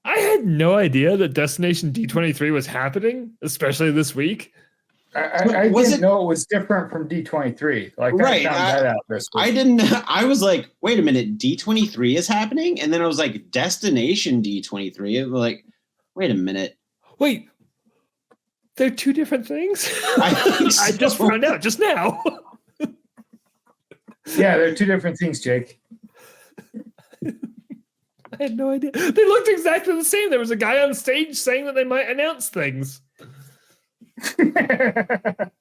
S2: I had no idea that Destination D23 was happening, especially this week.
S3: I didn't know it was different from D23. Like,
S5: Right,
S3: I found that out this week.
S5: I didn't. I was like, wait a minute, D23 is happening, and then I was like, Destination D23. I'm like, wait a minute.
S2: Wait, they're two different things?
S5: I think so.
S2: I just found out just now.
S3: Yeah, they're two different things, Jake.
S2: I had no idea. They looked exactly the same. There was a guy on stage saying that they might announce things. Because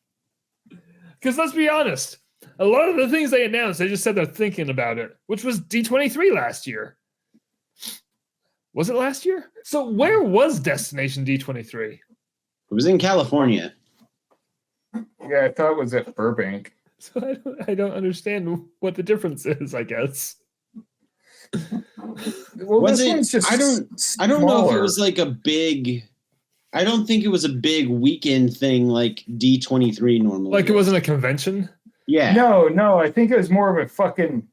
S2: let's be honest, a lot of the things they announced, they just said they're thinking about it, which was D23 last year. Was it last year? So where was Destination D23?
S5: It was in California.
S3: Yeah, I thought it was at Burbank.
S2: So I don't understand what the difference is, I guess.
S3: Well,
S5: Was
S3: this
S5: it?
S3: one's just
S5: I don't know if it
S3: smaller.
S5: was like a big. I don't think it was a big weekend thing like D23 normally.
S2: Like it wasn't a convention?
S5: Yeah.
S3: No, I think it was more of a fucking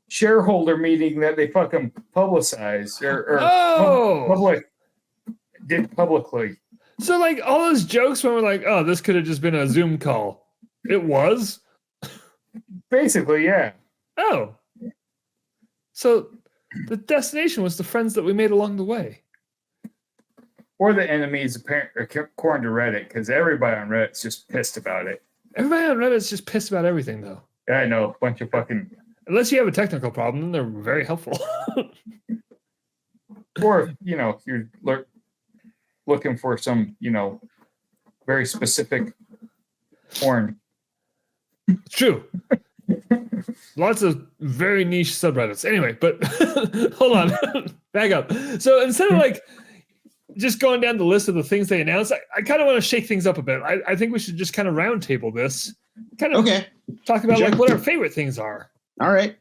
S3: shareholder meeting that they fucking publicized or did publicly.
S2: So like all those jokes when we're like, oh, this could have just been a Zoom call. It was?
S3: Basically, yeah.
S2: Oh. So the destination was the friends that we made along the way.
S3: Or the enemies, according to Reddit, because everybody on Reddit's just pissed about it.
S2: Everybody on Reddit's just pissed about everything, though.
S3: Yeah, I know, a bunch of fucking.
S2: Unless you have a technical problem, then they're very helpful.
S3: Or you're looking for some very specific porn.
S2: True. Lots of very niche subreddits. Anyway, but hold on. Back up. So instead of like just going down the list of the things they announced, I kind of want to shake things up a bit. I think we should just kind of roundtable this. Kind of talk about like what our favorite things are.
S5: All right.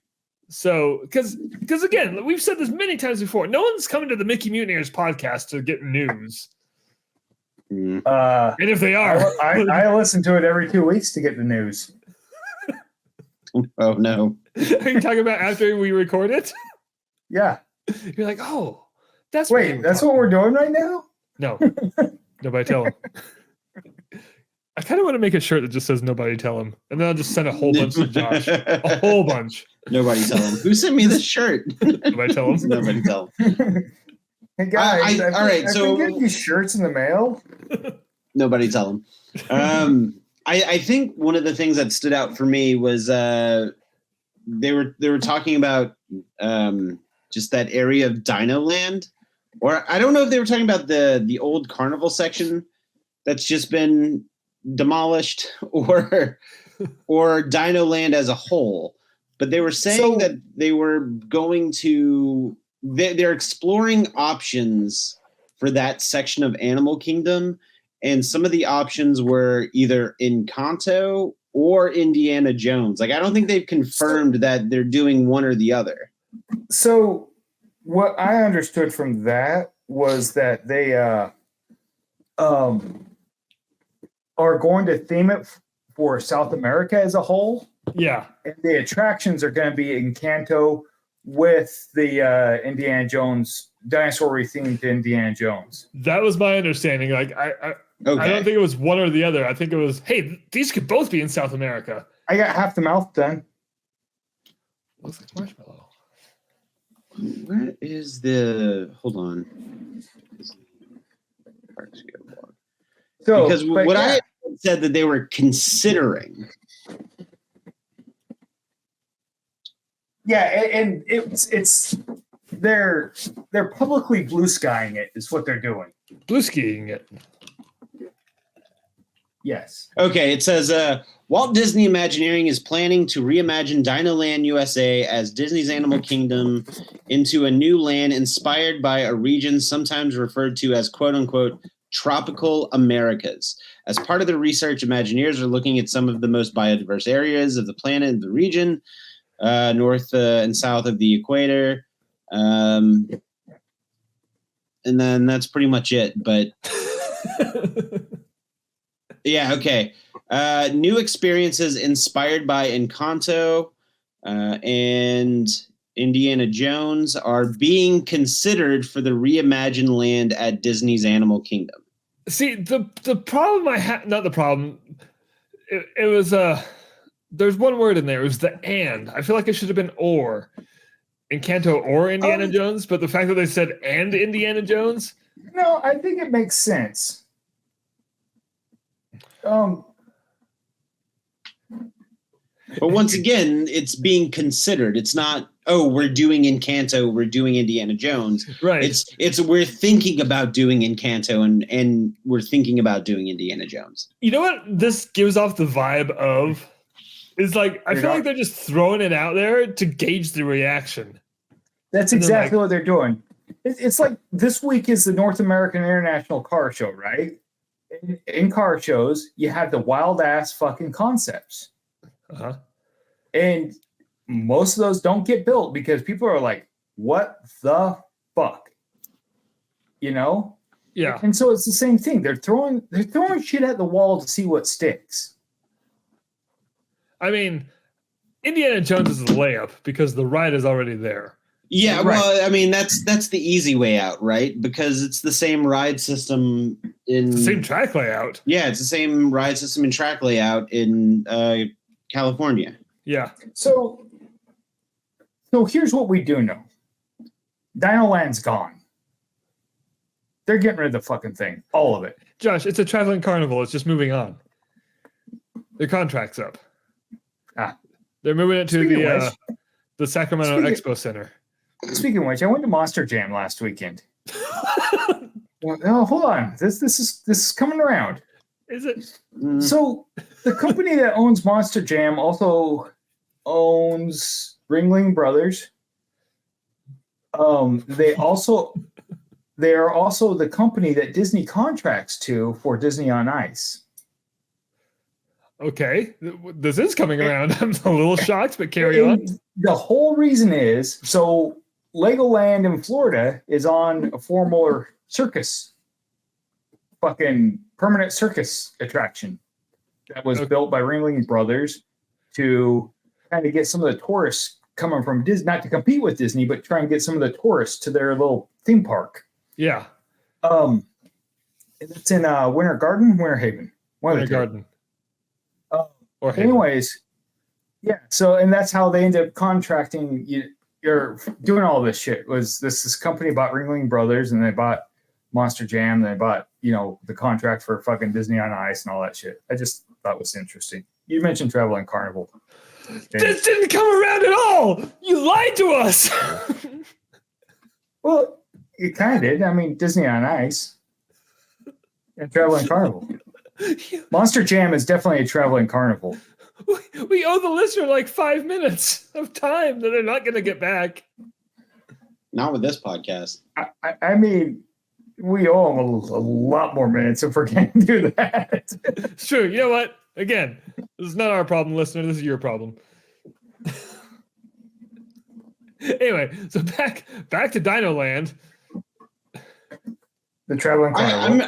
S2: So, because again, we've said this many times before. No one's coming to the Mickey Mutineers podcast to get news. And if they are,
S3: I listen to it every 2 weeks to get the news.
S5: Oh no!
S2: Are you talking about after we record it?
S3: Yeah.
S2: You're like, oh, that's
S3: that's what we're doing right now?
S2: No, nobody tell him. I kind of want to make a shirt that just says "Nobody tell him," and then I'll just send a whole bunch to Josh. A whole bunch.
S5: Nobody tell him. Who sent me this shirt?
S2: Nobody tell him.
S5: Nobody tell him.
S3: Hey guys,
S5: all right.
S3: I've been getting these shirts in the mail.
S5: Nobody tell him. I think one of the things that stood out for me was they were talking about just that area of Dino Land, or I don't know if they were talking about the old carnival section that's just been demolished, or Dino Land as a whole. But they were saying that they were going to they're exploring options for that section of Animal Kingdom. And some of the options were either Encanto or Indiana Jones. Like, I don't think they've confirmed that they're doing one or the other.
S3: So what I understood from that was that they are going to theme it for South America as a whole.
S2: Yeah.
S3: And the attractions are going to be Encanto with the Indiana Jones dinosaur themed Indiana Jones.
S2: That was my understanding. Like I don't
S5: Okay.
S2: think it was one or the other. I think it was, hey, these could both be in South America.
S3: I got half the mouth done.
S2: Looks like marshmallow.
S5: Where is the? Hold on.
S3: So,
S5: Because
S3: but
S5: what
S3: yeah.
S5: I said that they were considering.
S3: Yeah, and it's they're publicly blue skying it is what they're doing.
S2: Blue skiing it.
S3: Yes.
S5: Okay, it says Walt Disney Imagineering is planning to reimagine Dinoland USA as Disney's Animal Kingdom into a new land inspired by a region sometimes referred to as quote unquote tropical Americas. As part of the research, Imagineers are looking at some of the most biodiverse areas of the planet and the region, north and south of the equator. And then that's pretty much it. But yeah, okay. New experiences inspired by Encanto and Indiana Jones are being considered for the reimagined land at Disney's Animal Kingdom.
S2: See, the problem I had, not the problem, it was, there's one word in there. It was the and. I feel like it should have been or. Encanto or Indiana Jones, but the fact that they said and Indiana Jones.
S3: No, I think it makes sense.
S5: But once again, it's being considered. It's not, oh, we're doing Encanto, we're doing Indiana Jones.
S2: Right.
S5: It's we're thinking about doing Encanto and we're thinking about doing Indiana Jones.
S2: You know what this gives off the vibe of? Is like, I feel like they're just throwing it out there to gauge the reaction.
S3: That's exactly what they're doing. It's like this week is the North American International Car Show, right? In car shows, you have the wild ass fucking concepts.
S2: Uh-huh.
S3: And most of those don't get built because people are like, what the fuck? You know?
S2: Yeah.
S3: And so it's the same thing. They're throwing shit at the wall to see what sticks.
S2: I mean, Indiana Jones is a layup because the ride is already there.
S5: Yeah,
S3: Right.
S5: well, I mean that's the easy way out, right? Because it's the same ride system in
S2: It's the same track layout.
S5: Yeah, it's the same ride system and track layout in California.
S2: Yeah.
S3: So here's what we do know. Dinoland's gone. They're getting rid of the fucking thing. All of it.
S2: Josh, it's a traveling carnival. It's just moving on. Their contract's up. They're moving it to the Sacramento Expo Center.
S3: Speaking of which, I went to Monster Jam last weekend. Well, oh, hold on. This is coming around.
S2: Is it?
S3: So the company that owns Monster Jam also owns Ringling Brothers. They are also the company that Disney contracts to for Disney on Ice.
S2: Okay. This is coming around. I'm a little shocked, but carry on.
S3: The whole reason is so Legoland in Florida is on a former circus, fucking permanent circus attraction that was built by Ringling Brothers to kind of get some of the tourists coming from Disney, not to compete with Disney, but try and get some of the tourists to their little theme park.
S2: Yeah.
S3: It's in Winter Haven.
S2: Winter Garden. Or Haven.
S3: Anyways, yeah. So, and that's how they end up contracting. You're doing all this shit. Was this company bought Ringling Brothers and they bought Monster Jam? And they bought the contract for fucking Disney on Ice and all that shit. I just thought it was interesting. You mentioned Traveling Carnival.
S2: This didn't come around at all. You lied to us.
S3: Well, you kind of did. I mean, Disney on Ice and Traveling Carnival. Monster Jam is definitely a traveling carnival.
S2: We owe the listener like 5 minutes of time that they're not going to get back.
S5: Not with this podcast.
S3: I mean, we owe them a lot more minutes if we're going to do that.
S2: It's true. You know what? Again, this is not our problem, listener. This is your problem. Anyway, so back to Dino Land.
S3: The traveling carnival.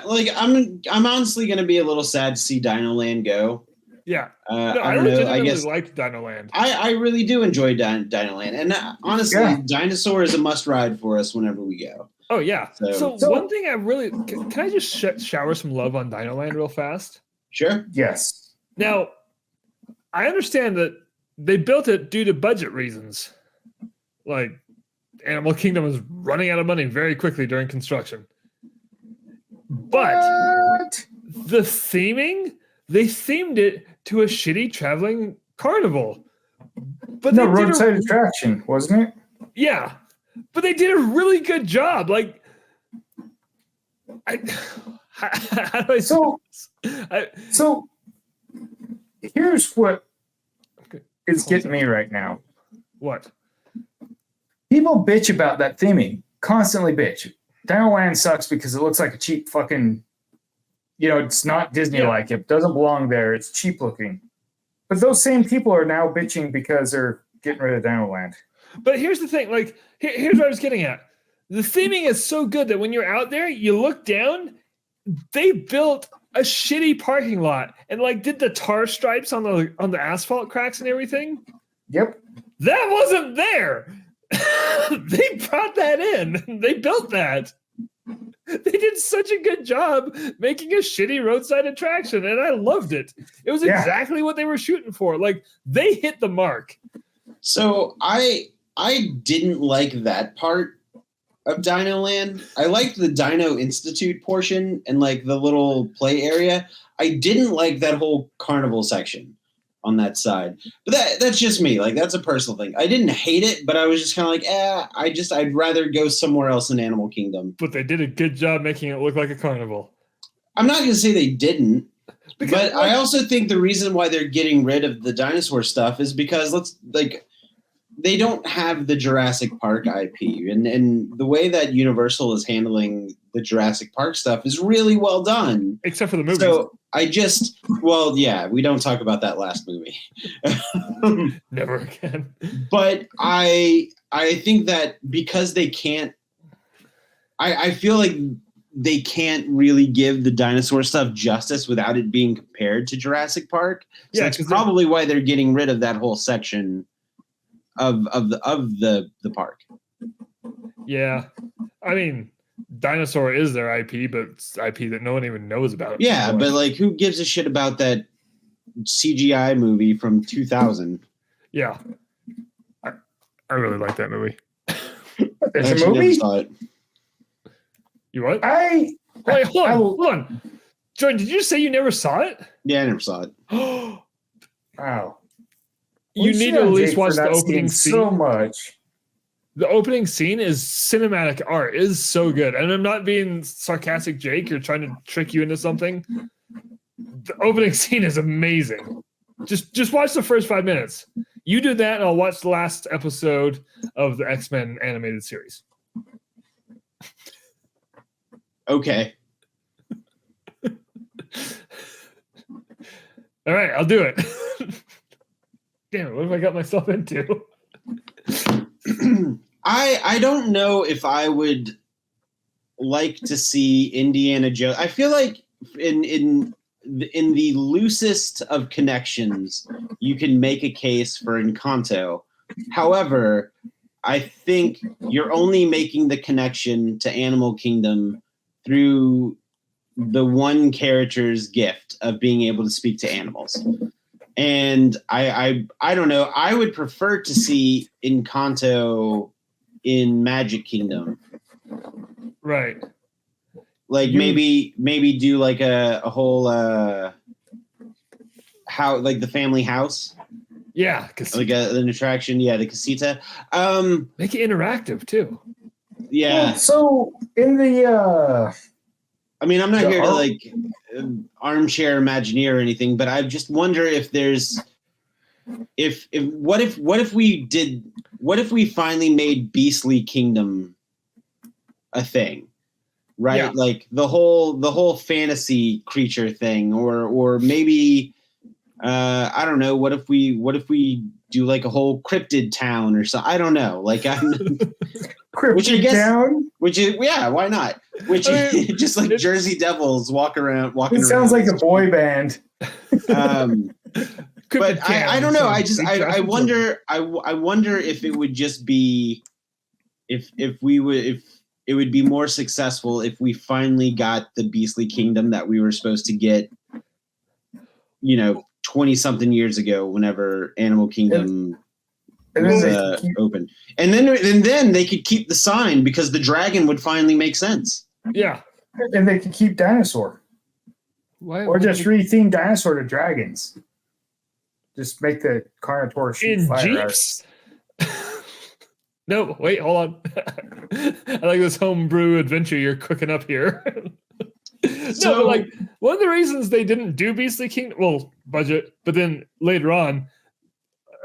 S5: I'm honestly going to be a little sad to see Dinoland go.
S2: Yeah.
S5: I don't know. I guess
S2: liked Dino Land.
S5: I really do enjoy Dinoland, and honestly,
S3: Yeah.
S5: Dinosaur is a must ride for us whenever we go.
S2: Oh yeah. So
S3: So-
S2: one thing I really can I just shower some love on Dino Land real fast?
S5: Sure.
S3: Yes.
S2: Now, I understand that they built it due to budget reasons. Like Animal Kingdom was running out of money very quickly during construction. But
S3: What?
S2: the theming, they themed it to a shitty traveling carnival. But
S3: No,
S2: they did
S3: roadside attraction, wasn't it?
S2: yeah. But they did a really good job. Like how do I say
S3: So,
S2: this?
S3: so here's what is getting me right now.
S2: What?
S3: People bitch about that theming, constantly bitch. Dino Land sucks because it looks like a cheap fucking, it's not Disney-like. It doesn't belong there. It's cheap looking. But those same people are now bitching because they're getting rid of Dino Land.
S2: But here's the thing, like here's what I was getting at. The theming is so good that when you're out there, you look down, they built a shitty parking lot and like did the tar stripes on the asphalt cracks and everything.
S3: Yep.
S2: That wasn't there. They brought that in. They built that. They did such a good job making a shitty roadside attraction, and I loved it. It was exactly what they were shooting for. Like they hit the mark.
S5: So I didn't like that part of Dino Land. I liked the Dino Institute portion and like the little play area. I didn't like that whole carnival section on that side. But that's just me. Like that's a personal thing. I didn't hate it, but I was just kind of like, I'd rather go somewhere else in Animal Kingdom.
S2: But they did a good job making it look like a carnival.
S5: I'm not gonna say they didn't.
S2: Because,
S5: but I also think the reason why they're getting rid of the dinosaur stuff is because they don't have the Jurassic Park IP, and the way that Universal is handling the Jurassic Park stuff is really well done.
S2: Except for the movies.
S5: So we don't talk about that last movie.
S2: Never again.
S5: But I think that because they can't, I feel like they can't really give the dinosaur stuff justice without it being compared to Jurassic Park. So that's probably why they're getting rid of that whole section of the park.
S2: Yeah. I mean, dinosaur is their IP, but it's IP that no one even knows about.
S5: Yeah, but like who gives a shit about that CGI movie from 2000?
S2: Yeah. I really like that movie.
S3: There's
S5: I
S3: a movie?
S5: never saw it.
S2: You what?
S3: Wait,
S2: Hold on. Jordan, did you say you never saw it?
S5: Yeah, I never saw it.
S3: Wow.
S2: You need to at least watch the
S3: that
S2: opening scene.
S3: So much.
S2: The opening scene is cinematic art. It is so good. And I'm not being sarcastic, Jake. You're trying to trick you into something. The opening scene is amazing. Just watch the first 5 minutes. You do that, and I'll watch the last episode of the X-Men animated series.
S5: Okay.
S2: All right, I'll do it. Damn it, what have I got myself into?
S5: I don't know if I would like to see Indiana Jones. I feel like in the loosest of connections, you can make a case for Encanto. However, I think you're only making the connection to Animal Kingdom through the one character's gift of being able to speak to animals. And I don't know. I would prefer to see Encanto in Magic Kingdom.
S2: Right.
S5: Like maybe do like a whole how like the family house.
S2: Yeah,
S5: like an attraction. Yeah, the casita.
S2: Make it interactive too.
S5: Yeah.
S3: Well, so in the
S5: I mean, I'm not here to like armchair Imagineer or anything, but I just wonder if there's what if we finally made Beastly Kingdom a thing, right?
S2: Yeah.
S5: Like the whole fantasy creature thing, or maybe I don't know. What if we do like a whole cryptid town or something? I don't know. Like
S3: cryptid town.
S5: Which is why not? Which is just like Jersey Devils walking around.
S3: It sounds like a boy band.
S5: But I don't know. I wonder. I wonder if it would just be if it would be more successful if we finally got the Beastly Kingdom that we were supposed to get, 20-something years ago whenever Animal Kingdom was open. And then they could keep the sign because the dragon would finally make sense.
S2: Yeah.
S3: And they could keep dinosaur. Or just retheme dinosaur to dragons. Just make the Carnotaur shoot
S2: in
S3: fire
S2: Jeeps? No, wait, hold on. I like this homebrew adventure you're cooking up here. No, but one of the reasons they didn't do Beastly Kingdom, budget, but then later on,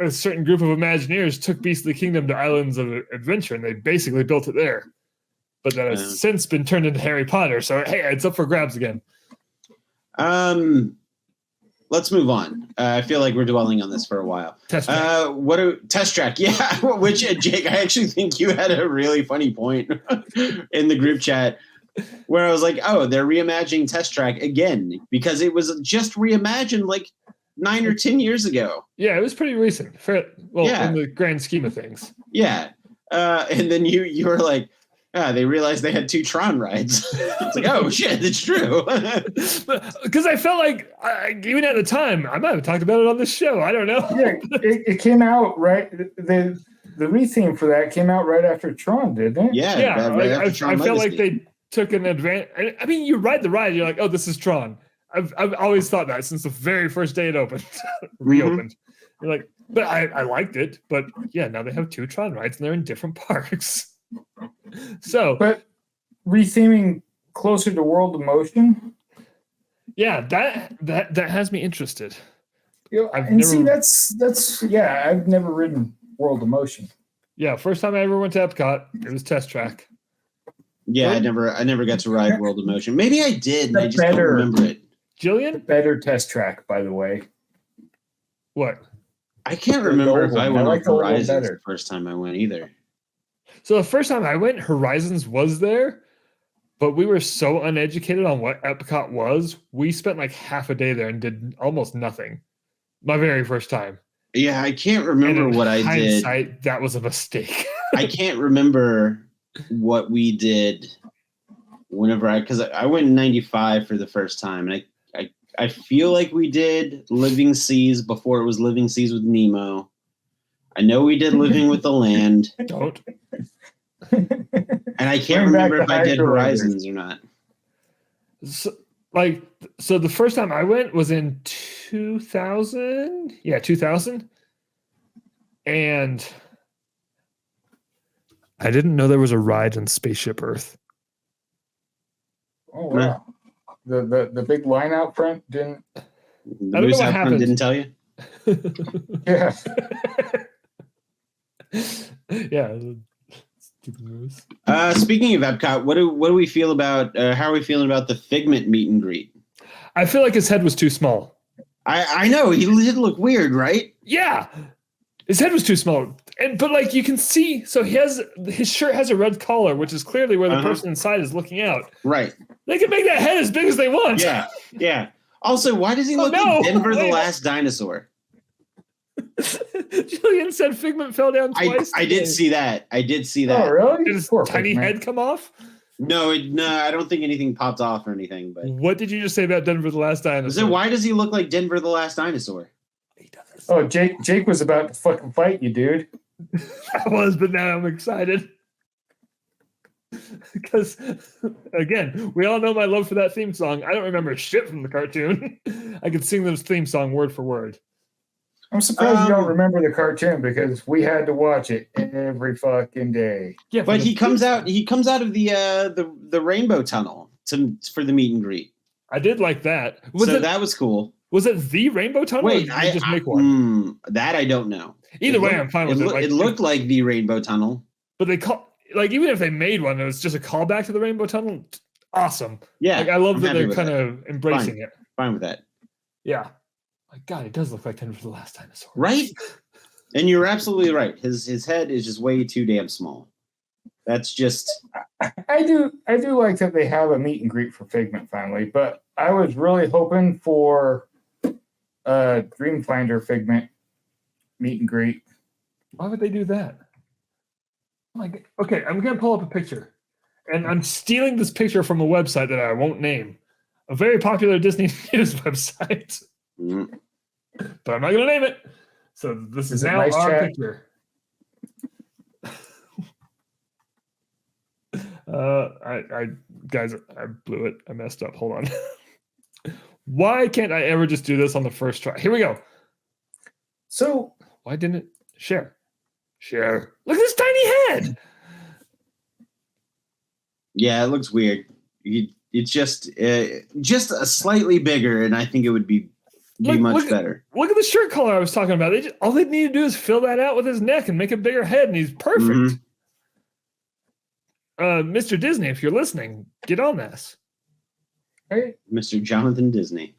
S2: a certain group of Imagineers took Beastly Kingdom to Islands of Adventure, and they basically built it there. But that has since been turned into Harry Potter, so hey, it's up for grabs again.
S5: Let's move on. I feel like we're dwelling on this for a while.
S2: Test track.
S5: Test track? Yeah. Which Jake, I actually think you had a really funny point in the group chat where I was like, "Oh, they're reimagining Test Track again because it was just reimagined like 9 or 10 years ago."
S2: Yeah, it was pretty recent. In the grand scheme of things.
S5: Yeah. And then you were like, they realized they had 2 Tron rides. It's like, oh shit, it's true.
S2: Because I felt like, even at the time, I might have talked about it on this show. I don't know.
S3: Yeah, it came out right. The retheme for that came out right after Tron, didn't it?
S5: Yeah.
S2: I felt like they took an advantage. I mean, you ride the ride, you're like, oh, this is Tron. I've always thought that since the very first day it opened, reopened. You're like, but I liked it. But yeah, now they have 2 Tron rides and they're in different parks. So,
S3: but retheming closer to World of Motion,
S2: yeah, that has me interested.
S3: I've never ridden World of Motion.
S2: Yeah, first time I ever went to Epcot, it was Test Track.
S5: Yeah, I never got to ride World of Motion. Maybe I did, and I just don't remember it.
S2: Jillian?
S3: Better Test Track, by the way.
S2: What?
S5: I can't remember if I went on Horizons the first time I went either.
S2: So the first time I went, Horizons was there, but we were so uneducated on what Epcot was. We spent like half a day there and did almost nothing. My very first time.
S5: Yeah, I can't remember what I did.
S2: That was a mistake.
S5: I can't remember what we did because I went in 95 for the first time, and I feel like we did Living Seas before it was Living Seas with Nemo. I know we did Living with the Land.
S2: Don't.
S5: And I can't remember if I did Horizons or not.
S2: So the first time I went was in 2000. Yeah, 2000. And I didn't know there was a ride in Spaceship Earth.
S3: Oh, wow. The big line out front didn't...
S5: The moose out front didn't tell you?
S3: Yeah.
S2: Yeah. Stupid moose.
S5: Speaking of Epcot, what do we feel about? How are we feeling about the Figment meet and greet?
S2: I feel like his head was too small.
S5: I know he did look weird, right?
S2: Yeah, his head was too small, but like you can see, so his shirt has a red collar, which is clearly where the person inside is looking out.
S5: Right.
S2: They can make that head as big as they want.
S5: Yeah. Also, why does he look like Denver the Last Dinosaur?
S2: Julian said Figment fell down twice.
S5: I did see that.
S3: Oh, really?
S2: Did his tiny head come off?
S5: No, I don't think anything popped off or anything. But
S2: what did you just say about Denver the Last Dinosaur?
S5: Why does he look like Denver the Last Dinosaur?
S2: He does.
S3: Oh, Jake was about to fucking fight you, dude.
S2: I was, but now I'm excited. Because, again, we all know my love for that theme song. I don't remember shit from the cartoon. I could sing this theme song word for word.
S3: I'm surprised you don't remember the cartoon because we had to watch it every fucking day.
S5: Yeah, but he comes out of the rainbow tunnel for the meet and greet.
S2: I did like that.
S5: That was cool.
S2: Was it the rainbow tunnel?
S5: Wait,
S2: or did just make one?
S5: That I don't know.
S2: Either way, I'm fine with it.
S5: It looked like the rainbow tunnel.
S2: But even if they made one, it was just a callback to the rainbow tunnel. Awesome.
S5: Yeah,
S2: I love that they're kind of embracing it.
S5: Fine with that.
S2: Yeah. My God, it does look like Denver the Last Dinosaur.
S5: Right? And you're absolutely right. His head is just way too damn small. That's just...
S3: I do like that they have a meet and greet for Figment finally, but I was really hoping for a Dreamfinder Figment meet and greet.
S2: Why would they do that? Oh my God. Okay, I'm going to pull up a picture. And I'm stealing this picture from a website that I won't name, a very popular Disney news website, but I'm not going to name it. So this is
S3: it
S2: now
S3: nice
S2: our
S3: chat?
S2: picture. Guys, I blew it. I messed up. Hold on. Why can't I ever just do this on the first try? Here we go.
S3: So
S2: Why didn't it share? Share. Look at this tiny head.
S5: Yeah, it looks weird. It's just a slightly bigger, and I think it would be much better.
S2: Look at the shirt color I was talking about. All they need to do is fill that out with his neck and make a bigger head, and he's perfect. Mr. Disney, if you're listening, get on this.
S3: hey,
S5: Mr. Jonathan Disney.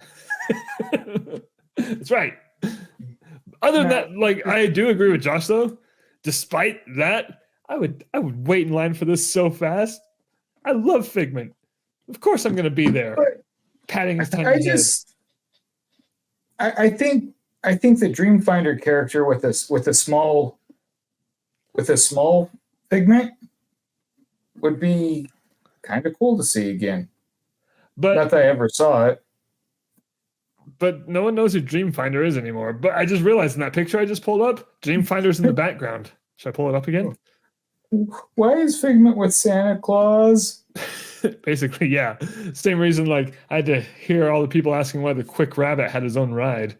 S2: That's right. Other than that, like I do agree with Josh though. Despite that, I would wait in line for this so fast. I love Figment. Of course, I'm going to be there, patting his tiny head.
S3: I think the Dreamfinder character with a small Figment would be kind of cool to see again.
S2: But
S3: not that I ever saw it.
S2: But no one knows who Dreamfinder is anymore. But I just realized in that picture I just pulled up, Dreamfinder's in the background. Should I pull it up again?
S3: Why is Figment with Santa Claus?
S2: Basically, yeah. Same reason, like, I had to hear all the people asking why the Quick Rabbit had his own ride.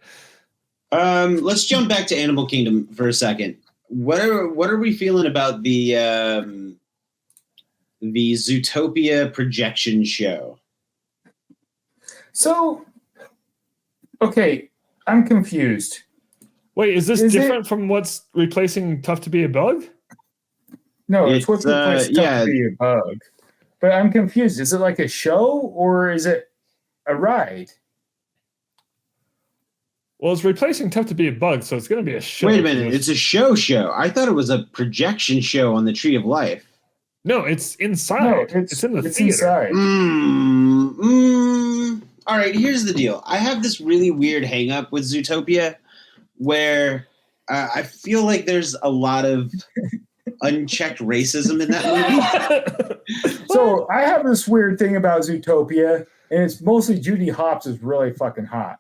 S5: Let's jump back to Animal Kingdom for a second. What are we feeling about the Zootopia projection show?
S3: So, okay, I'm confused.
S2: Wait, is this different from what's replacing Tough to Be a Bug?
S3: No, it's what's replacing Tough to Be a Bug. But I'm confused. Is it like a show or is it a ride?
S2: Well, it's replacing Tough to Be a Bug, so it's going to be a show.
S5: Wait a minute, it's a show. I thought it was a projection show on the Tree of Life.
S2: No, it's inside.
S3: No,
S2: it's in the theater.
S3: Inside.
S5: All right, here's the deal. I have this really weird hang up with Zootopia where I feel like there's a lot of unchecked racism in that movie.
S3: So I have this weird thing about Zootopia, and it's mostly Judy Hopps is really fucking hot.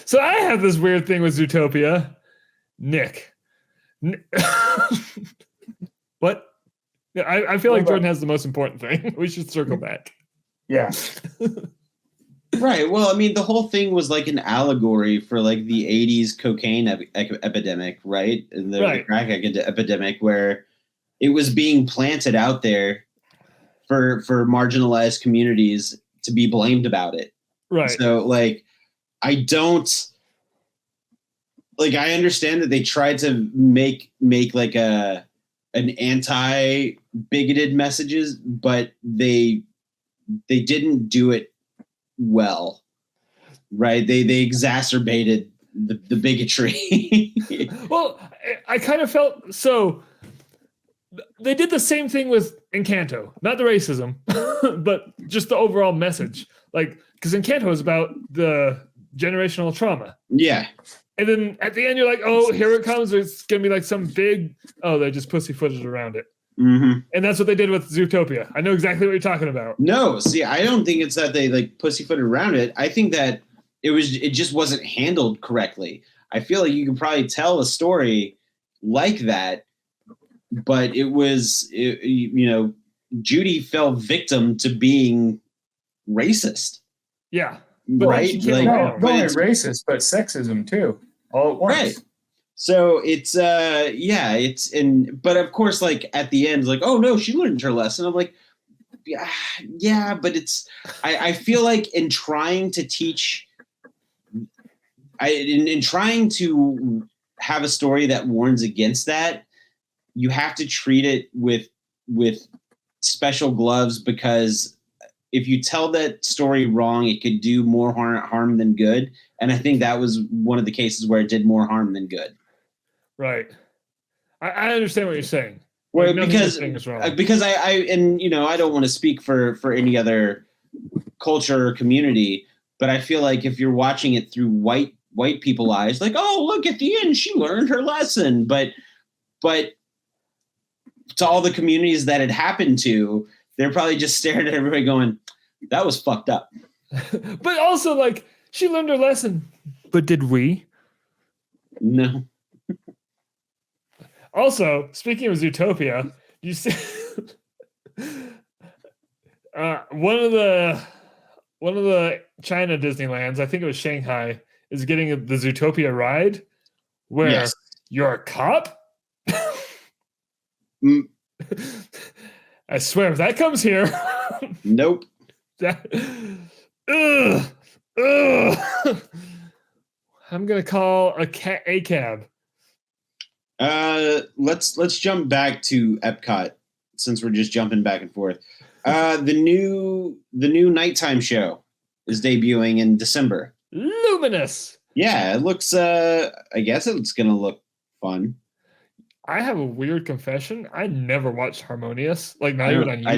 S2: So I have this weird thing with Zootopia. Nick. What? I feel like Jordan has the most important thing. We should circle back.
S3: Yeah.
S5: Right. Well, I mean, the whole thing was like an allegory for like the 80s cocaine epidemic, right? And the crack epidemic where it was being planted out there for marginalized communities to be blamed about it.
S2: Right.
S5: So like, I understand that they tried to make like an anti-bigoted messages, but they didn't do it well, right? They exacerbated the bigotry.
S2: Well, I kind of felt so. They did the same thing with Encanto, not the racism, but just the overall message. Like, because Encanto is about the generational trauma.
S5: Yeah.
S2: And then at the end, you're like, oh, here it comes. It's going to be like some big, they just pussyfooted around it.
S5: Mm-hmm.
S2: And that's what they did with Zootopia. I know exactly what you're talking about.
S5: No, see, I don't think it's that they like pussyfooted around it. I think that it just wasn't handled correctly. I feel like you could probably tell a story like that, but Judy fell victim to being racist.
S2: Yeah.
S5: Right?
S3: Like, not only racist, but sexism too, all at once. Right.
S5: So it's but of course, like at the end, like, oh no, she learned her lesson. I'm like, yeah, but I feel like in trying to teach, in trying to have a story that warns against that, you have to treat it with special gloves, because if you tell that story wrong, it could do more harm than good. And I think that was one of the cases where it did more harm than good.
S2: Right. I understand what you're saying.
S5: Well, because I don't want to speak for any other culture or community, but I feel like if you're watching it through white people eyes, like, oh, look, at the end, she learned her lesson. But to all the communities that it happened to, they're probably just staring at everybody going, that was fucked up.
S2: But also, like, she learned her lesson. But did we?
S5: No.
S2: Also, speaking of Zootopia, you see one of the China Disneylands, I think it was Shanghai, is getting the Zootopia ride where
S5: Yes.
S2: you're a cop.
S5: Mm,
S2: I swear, if that comes here,
S5: nope.
S2: ugh, I'm gonna call a cab.
S5: Let's jump back to Epcot since we're just jumping back and forth. The new nighttime show is debuting in December.
S2: Luminous.
S5: Yeah, it looks. I guess it's gonna look fun.
S2: I have a weird confession. I never watched Harmonious. Like, not even on YouTube.
S5: I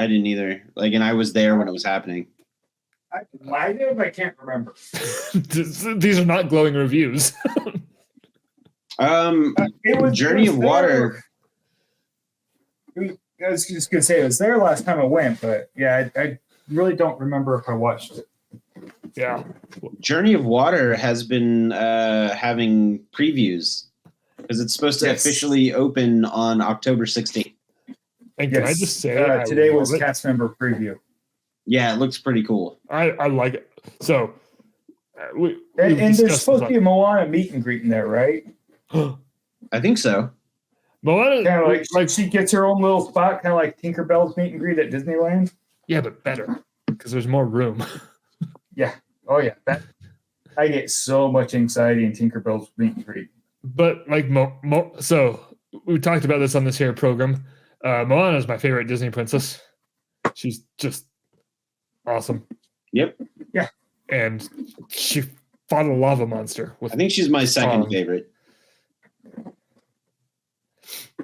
S5: didn't either. Like, and I was there when it was happening.
S3: I might have. I can't remember.
S2: These are not glowing reviews.
S5: Journey of Water.
S3: I was just gonna say it was there last time I went, but yeah, I really don't remember if I watched it.
S2: Yeah.
S5: Journey of Water has been having previews because it's supposed to officially open on October 16th.
S2: And can I just say
S3: today was cast member preview.
S5: Yeah, it looks pretty cool.
S2: I like it. So
S3: and there's supposed to be a Moana meet and greet in there, right?
S5: I think so.
S2: Moana,
S3: Kind of like she gets her own little spot, kind of like Tinkerbell's meet and greet at Disneyland.
S2: yeah, but better because there's more room.
S3: Yeah. Oh yeah. I get so much anxiety in Tinkerbell's meet and greet.
S2: But like so we talked about this on this here program. Moana is my favorite Disney princess. She's just awesome.
S5: Yep.
S3: Yeah.
S2: And she fought a lava monster with.
S5: I think she's my second favorite.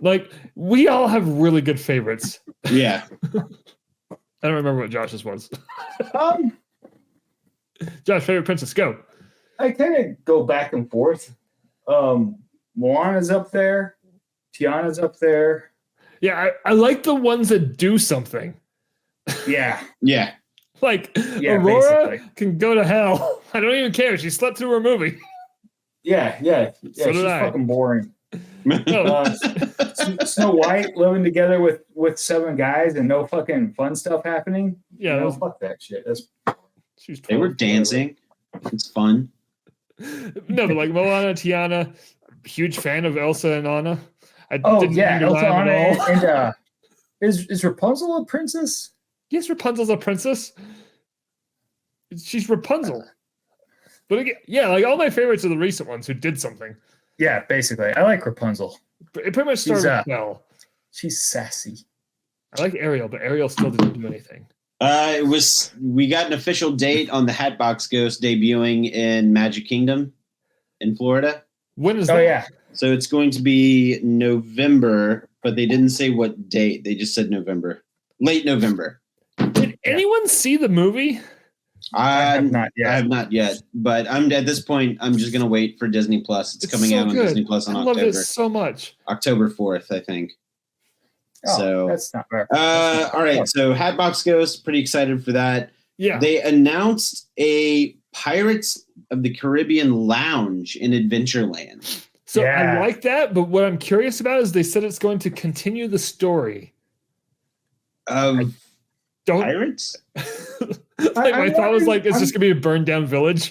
S2: Like, we all have really good favorites.
S5: Yeah.
S2: I don't remember what Josh's was.
S3: I
S2: Josh, favorite princess, go.
S3: kind of go back and forth. Moana's up there. Tiana's up there.
S2: Yeah, I like the ones that do something.
S3: Yeah.
S5: Yeah.
S2: Like,
S3: Yeah,
S2: Aurora
S3: basically.
S2: can go to hell. I don't even care. She slept through her movie.
S3: Yeah.
S2: So did
S3: she's
S2: I.
S3: fucking boring.
S2: No.
S3: Snow White living together with 7 guys and no fucking fun stuff happening.
S2: Yeah,
S3: no, fuck that shit.
S2: she was 12.
S5: They were dancing. It's fun.
S2: No, but like Moana, Tiana, huge fan of Elsa and Anna.
S3: Elsa, Anna,
S2: at all.
S3: and is Rapunzel a princess?
S2: Yes, Rapunzel's a princess. She's Rapunzel. But again, yeah, like all my favorites are the recent ones who did something.
S3: Yeah, basically. I like Rapunzel.
S2: It pretty much started with Belle.
S3: She's sassy.
S2: I like Ariel, but Ariel still didn't do anything.
S5: We got an official date on the Hatbox Ghost debuting in Magic Kingdom in Florida.
S2: When is that?
S3: Oh yeah.
S5: So it's going to be November, but they didn't say what date. They just said November. Late November.
S2: Did anyone see the movie?
S3: I have not yet.
S5: I have not yet, but I'm at this point. I'm just gonna wait for Disney Plus. It's coming
S2: so
S5: out on
S2: good.
S5: Disney Plus on
S2: I love
S5: October.
S2: it so much.
S5: October 4th, I think.
S3: Oh,
S5: So
S3: that's not bad.
S5: all right. So Hatbox Ghost, pretty excited for that.
S2: Yeah.
S5: They announced a Pirates of the Caribbean lounge in Adventureland.
S2: So
S3: Yeah.
S2: I like that, but what I'm curious about is they said it's going to continue the story.
S5: Of
S2: Don't
S5: pirates?
S2: like my thought was like, it's
S3: I'm-
S2: just gonna be a burned down village.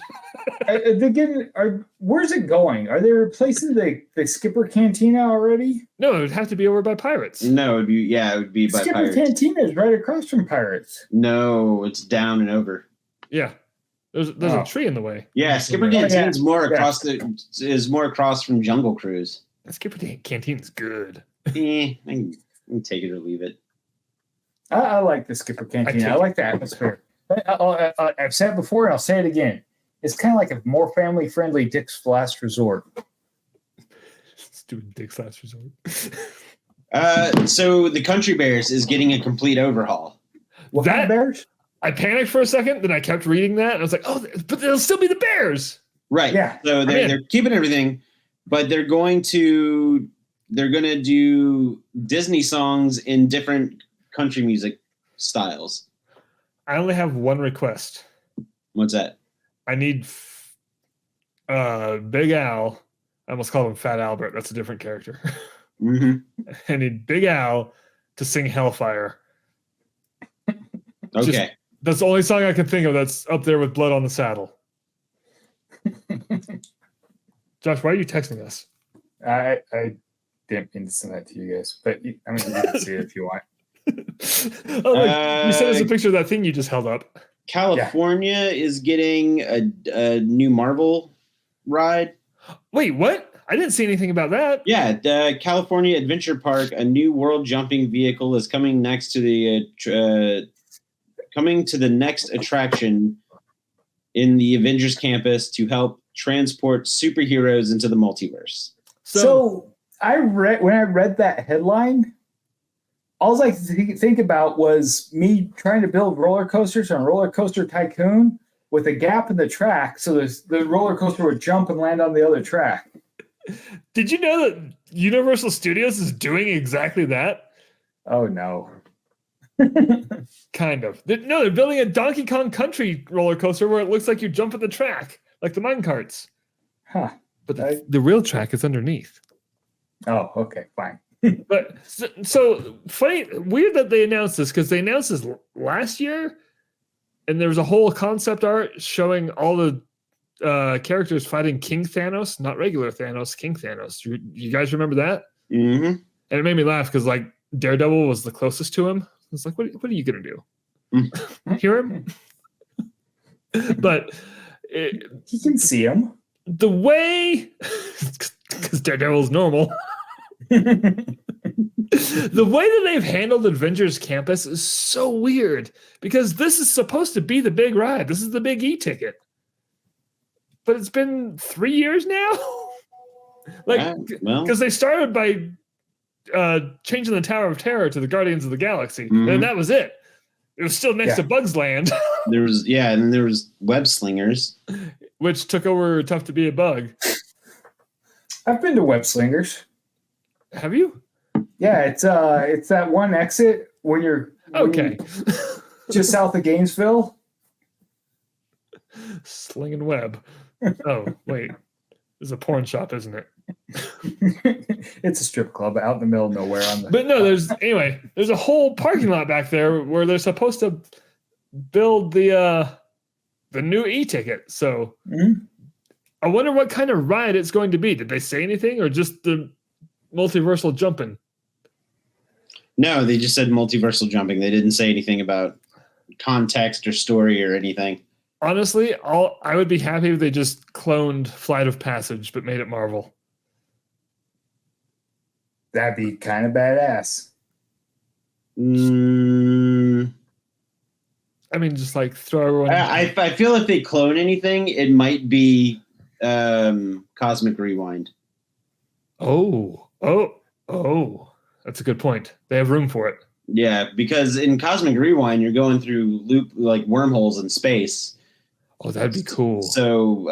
S3: Where's it going? Are they replacing the Skipper Cantina already?
S2: No, it would have to be over by Pirates.
S5: No, it would be by
S3: Skipper
S5: Pirates.
S3: Cantina is right across from Pirates.
S5: No, it's down and over.
S2: Yeah. There's
S3: Oh.
S2: a tree in the way.
S5: Yeah, Skipper
S3: yeah.
S5: Cantina's more
S3: Yeah.
S5: across from Jungle Cruise.
S2: That Skipper Canteen's good.
S5: I can take it or leave it.
S3: I like the Skipper Cantina. I like the atmosphere. I've said it before and I'll say it again. It's kind of like a more family-friendly Dick's Last Resort.
S2: Stupid Dick's Last Resort.
S5: So the Country Bears is getting a complete overhaul.
S3: What kind of bears?
S2: I panicked for a second, then I kept reading that, and I was like, oh, but they'll still be the Bears.
S5: Right.
S3: Yeah.
S5: So they're keeping everything, but they're going to they're gonna do Disney songs in different country music styles.
S2: I only have one request.
S5: What's that?
S2: I need Big Al. I almost called him Fat Albert. That's a different character.
S5: Mm-hmm.
S2: I need Big Al to sing Hellfire.
S5: Okay.
S2: That's the only song I can think of that's up there with Blood on the Saddle. Josh, why are you texting us?
S3: I didn't mean to send that to you guys, but I mean, you can see it if you want.
S2: Oh, look, you sent us a picture of that thing you just held up.
S5: California is getting a new Marvel ride.
S2: Wait, what? I didn't see anything about that.
S5: Yeah, the California Adventure Park, a new world jumping vehicle is coming next to the next attraction in the Avengers campus to help transport superheroes into the multiverse.
S3: So when I read that headline, all I could think about was me trying to build roller coasters on Roller Coaster Tycoon with a gap in the track so the roller coaster would jump and land on the other track.
S2: Did you know that Universal Studios is doing exactly that?
S3: Oh, no.
S2: Kind of. No, they're building a Donkey Kong Country roller coaster where it looks like you jump at the track, like the mine carts.
S3: Huh.
S2: But the real track is underneath.
S3: Oh, okay, fine.
S2: But so funny, weird that they announced this because they announced this last year, and there was a whole concept art showing all the characters fighting King Thanos, not regular Thanos, King Thanos. You guys remember that?
S5: Mm-hmm.
S2: And it made me laugh because like Daredevil was the closest to him. It's like, what are you gonna do? Hear him? But
S3: you can see him.
S2: The way, because Daredevil's normal. The way that they've handled Avengers Campus is so weird because this is supposed to be the big ride. This is the big e-ticket. But it's been 3 years now. Because they started by changing the Tower of Terror to the Guardians of the Galaxy, and that was it. It was still next to Bugs Land.
S5: And there was Web Slingers,
S2: which took over Tough to Be a Bug.
S3: I've been to Web Slingers.
S2: Have you?
S3: Yeah, it's that one exit when you're just south of Gainesville.
S2: Slinging Web. Oh, wait. It's a porn shop, isn't it?
S3: It's a strip club out in the middle of nowhere.
S2: But no, there's a whole parking lot back there where they're supposed to build the new e-ticket. So I wonder what kind of ride it's going to be. Did they say anything or just the multiversal jumping?
S5: No, they just said multiversal jumping. They didn't say anything about context or story or anything.
S2: Honestly, I would be happy if they just cloned Flight of Passage but made it Marvel.
S3: That'd be kind of badass.
S2: I mean, just like throw everyone.
S5: I feel if they clone anything, it might be Cosmic Rewind.
S2: Oh, that's a good point. They have room for it.
S5: Yeah, because in Cosmic Rewind, you're going through like wormholes in space.
S2: Oh, that'd be cool.
S5: So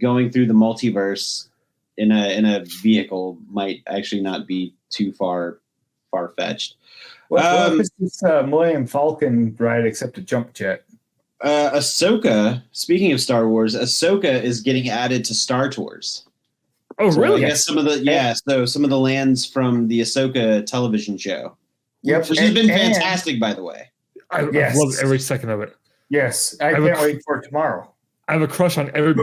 S5: going through the multiverse in a vehicle might actually not be too far-fetched.
S3: What if it's this Millennium Falcon ride except a jump jet?
S5: Ahsoka, speaking of Star Wars, Ahsoka is getting added to Star Tours.
S2: Oh,
S5: so
S2: really?
S5: I guess some of the lands from the Ahsoka television show.
S3: Yep.
S5: Which has been fantastic, by the way.
S2: I've loved every second of it.
S3: Yes. I can't wait for it tomorrow.
S2: I have a crush on every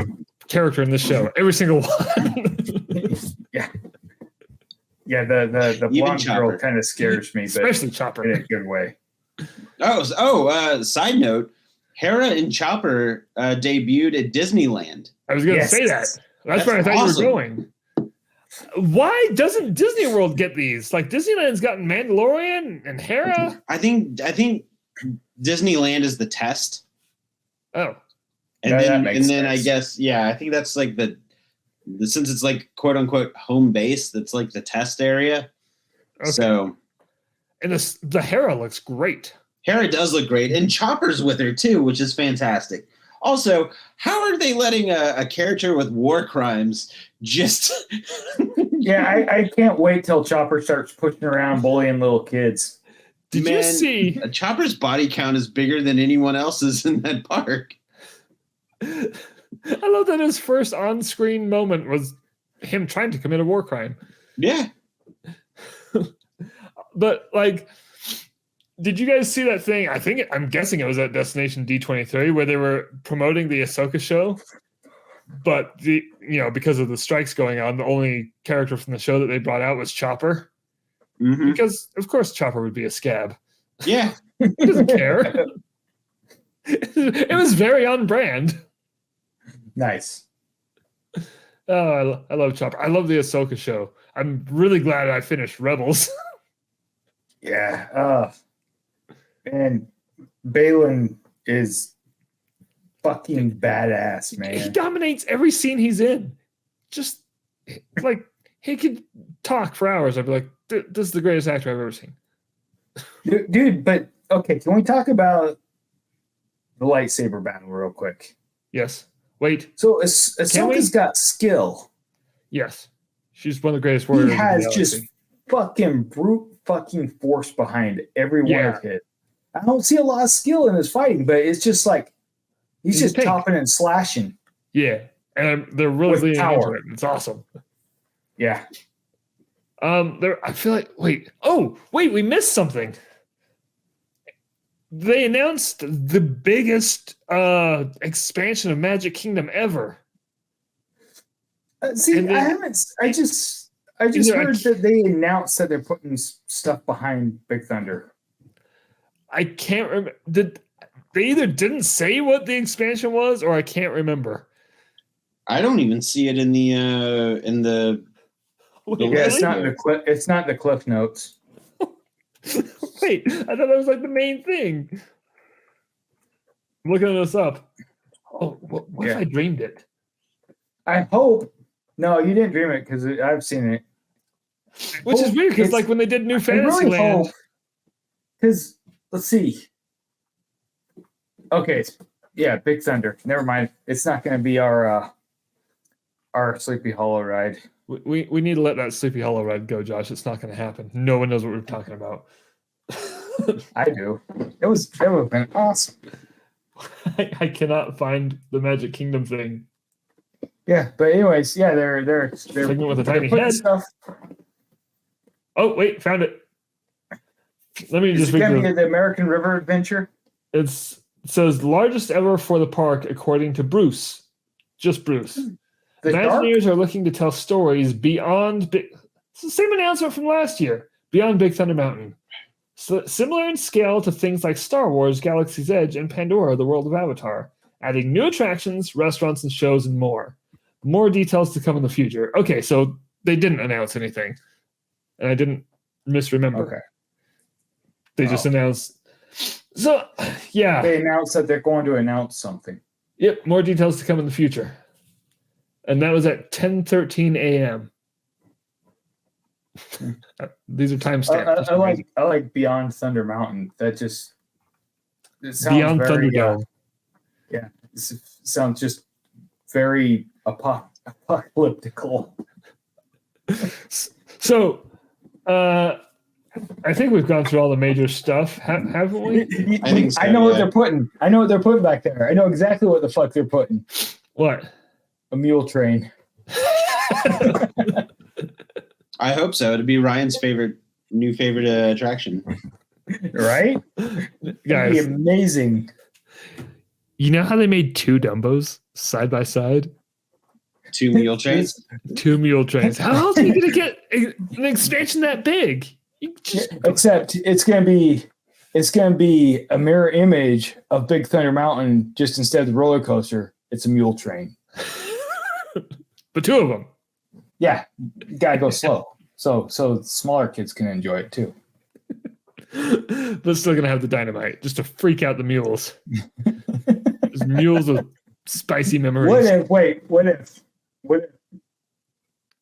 S2: character in this show. Every single one.
S3: Yeah. Yeah, the blonde girl kind of scares me,
S2: especially Chopper
S3: in a good way.
S5: Side note, Hera and Chopper debuted at Disneyland.
S2: I was going to say that. That's where I thought you were going. Why doesn't Disney World get these? Like Disneyland's gotten Mandalorian and Hera.
S5: I think Disneyland is the test.
S2: Oh,
S5: and then I guess I think that's like the since it's like quote unquote home base. That's like the test area. Okay. So,
S2: and the Hera looks great.
S5: Hera does look great, and Chopper's with her too, which is fantastic. Also, how are they letting a character with war crimes just
S3: Yeah, I can't wait till Chopper starts pushing around, bullying little kids.
S2: Did you see?
S5: Chopper's body count is bigger than anyone else's in that park.
S2: I love that his first on-screen moment was him trying to commit a war crime.
S5: Yeah.
S2: But like, did you guys see that thing? I'm guessing it was at Destination D23 where they were promoting the Ahsoka show. But because of the strikes going on, the only character from the show that they brought out was Chopper.
S5: Mm-hmm.
S2: Because of course Chopper would be a scab.
S5: Yeah.
S2: He doesn't care. It was very on brand.
S3: Nice.
S2: Oh, I love Chopper. I love the Ahsoka show. I'm really glad I finished Rebels.
S3: Yeah. And Balin is fucking badass,
S2: He
S3: man.
S2: dominates every scene he's in. Just like he could talk for hours. I'd be like, this is the greatest actor I've ever seen.
S3: Dude, but okay, can we talk about the lightsaber battle real quick?
S2: Yes. Wait.
S3: So Ahsoka's got skill.
S2: Yes. She's one of the greatest warriors.
S3: He has
S2: in the
S3: just
S2: galaxy.
S3: fucking brute fucking force behind every one
S2: Yeah.
S3: of his. I don't see a lot of skill in his fighting, but it's just like he's just
S2: pink.
S3: chopping and slashing.
S2: Yeah. And they're really
S3: With
S2: leaning
S3: power.
S2: into it. It's awesome.
S3: Yeah.
S2: I feel like wait, we missed something. They announced the biggest expansion of Magic Kingdom ever.
S3: See,
S2: And then-
S3: I haven't. I just
S2: Either I
S3: heard
S2: can't-
S3: that they announced that they're putting stuff behind Big Thunder.
S2: I can't remember. They either didn't say what the expansion was, or I can't remember.
S5: I don't even see it in the
S2: Wait,
S3: Yeah, it's
S2: really?
S3: not in the clip. It's not in the cliff notes.
S2: Wait, I thought that was like the main thing. I'm looking this up. Oh, what if
S3: Yeah.
S2: I dreamed it?
S3: I hope. No, you didn't dream it because I've seen it.
S2: Which is weird because
S3: It's-
S2: like when they did New
S3: I really
S2: Fantasyland,
S3: hope. Because let's see. Okay, yeah, Big Thunder. Never mind. It's not going to be our Sleepy Hollow ride.
S2: we need to let that Sleepy Hollow ride go, Josh. It's not going to happen. No one knows what we're talking about.
S3: I do. It would have been awesome.
S2: I cannot find the Magic Kingdom thing.
S3: Yeah, but anyways, yeah, they're
S2: Segment with a
S3: they're
S2: tiny
S3: putting
S2: head.
S3: stuff.
S2: Oh wait, found it. Let me
S3: Is
S2: just
S3: it
S2: read
S3: going to
S2: the,
S3: be the American River Adventure?
S2: it says largest ever for the park according to Bruce. Just Bruce.
S3: The dark?
S2: Imagineers are looking to tell stories beyond Big. It's the same announcement from last year. Beyond Big Thunder Mountain. So, similar in scale to things like Star Wars, Galaxy's Edge, and Pandora, the World of Avatar, adding new attractions, restaurants, and shows, and more. More details to come in the future. Okay, so they didn't announce anything, and I didn't misremember.
S3: Okay.
S2: They just announced. So, yeah.
S3: They announced that they're going to announce something.
S2: Yep, more details to come in the future. And that was at 10:13 a.m. These are timestamps.
S3: I like Beyond Thunder Mountain. That just it sounds
S2: Beyond
S3: very,
S2: Thunderdome.
S3: yeah, it sounds just very apocalyptical.
S2: So, I think we've gone through all the major stuff, haven't we?
S5: I think so,
S3: I know what
S5: yeah.
S3: they're putting. I know what they're putting back there. I know exactly what the fuck they're putting.
S2: What?
S3: A mule train.
S5: I hope so. It'd be Ryan's new favorite attraction.
S3: Right? It'd be
S2: Guys,
S3: amazing.
S2: you know how they made two Dumbos side by side?
S5: 2 mule trains.
S2: Two mule trains. How else are you going to get an expansion that big? You just,
S3: Except it's gonna be a mirror image of Big Thunder Mountain. Just instead of the roller coaster, it's a mule train.
S2: but two of them.
S3: Yeah, gotta go slow. So smaller kids can enjoy it too.
S2: But still going to have the dynamite just to freak out the mules. Just mules with spicy memories.
S3: What if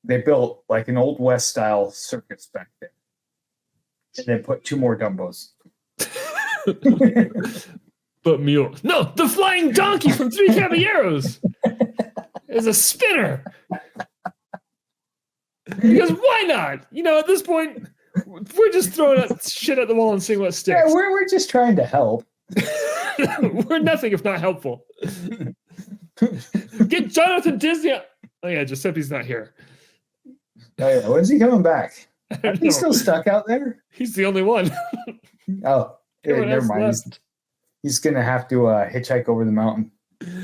S3: they built like an old West style circus back there, and then put 2 more Dumbos?
S2: But mule. No, the flying donkey from Three Caballeros is a spinner. Because why not? You know, at this point, we're just throwing shit at the wall and seeing what
S3: Yeah,
S2: sticks.
S3: we're just trying to help.
S2: We're nothing if not helpful. Get Jonathan Disney. Oh yeah, Giuseppe's not here.
S3: Oh, yeah. When's he coming back?
S2: I
S3: Are
S2: don't
S3: he
S2: know.
S3: still stuck out there?
S2: He's the only one.
S3: Oh, yeah,
S2: Everyone
S3: never
S2: else
S3: mind.
S2: left.
S3: He's gonna have to hitchhike over the mountain.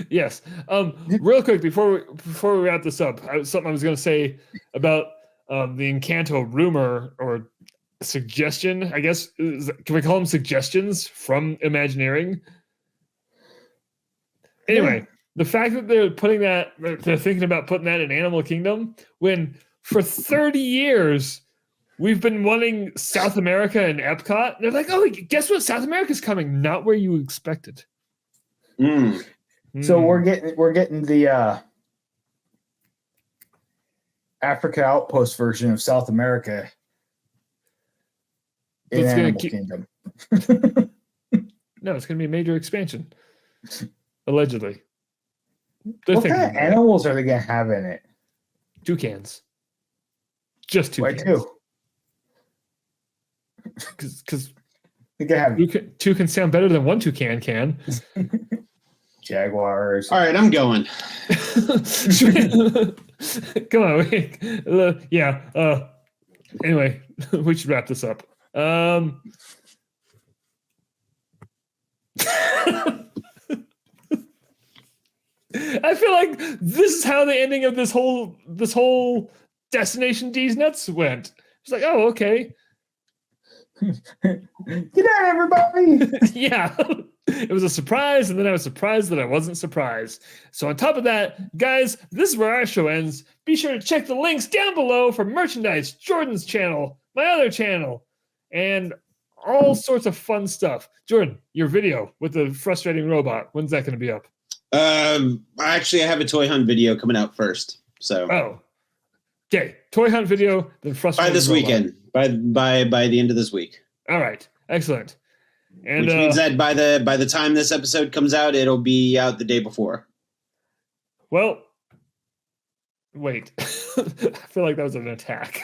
S2: Yes. Real quick before we wrap this up, something I was going to say about the Encanto rumor or suggestion. I guess can we call them suggestions from Imagineering? Anyway, the fact that they're thinking about putting that in Animal Kingdom when for 30 years we've been wanting South America and Epcot. They're like, oh, guess what? South America's coming, not where you expected.
S3: So we're getting the Africa Outpost version of South America in
S2: That's gonna
S3: Animal
S2: keep-
S3: Kingdom.
S2: No, it's going to be a major expansion, allegedly. They're
S3: What
S2: thinking
S3: kind of
S2: about it.
S3: animals are they gonna have in it?
S2: Toucans. Just
S3: Why
S2: toucans.
S3: two?
S2: Because
S3: They could have
S2: two can sound better than one toucan can.
S3: jaguars.
S5: All right, I'm going.
S2: Come on. Anyway, we should wrap this up. I feel like this is how the ending of this whole Destination D's nuts went. It's like, oh, okay.
S3: Get out, everybody!
S2: Yeah. It was a surprise, and then I was surprised that I wasn't surprised. So on top of that, guys, this is where our show ends. Be sure to check the links down below for merchandise, Jordan's channel, my other channel, and all sorts of fun stuff. Jordan, your video with the frustrating robot, when's that going to be up?
S5: Actually, I have a toy hunt video coming out first. So
S2: Oh. Okay. Toy hunt video, then frustrating
S5: by this
S2: robot.
S5: weekend, by the end of this week.
S2: All right. Excellent. And
S5: Which means that by the time this episode comes out, it'll be out the day before.
S2: well, wait. I feel like that was an attack.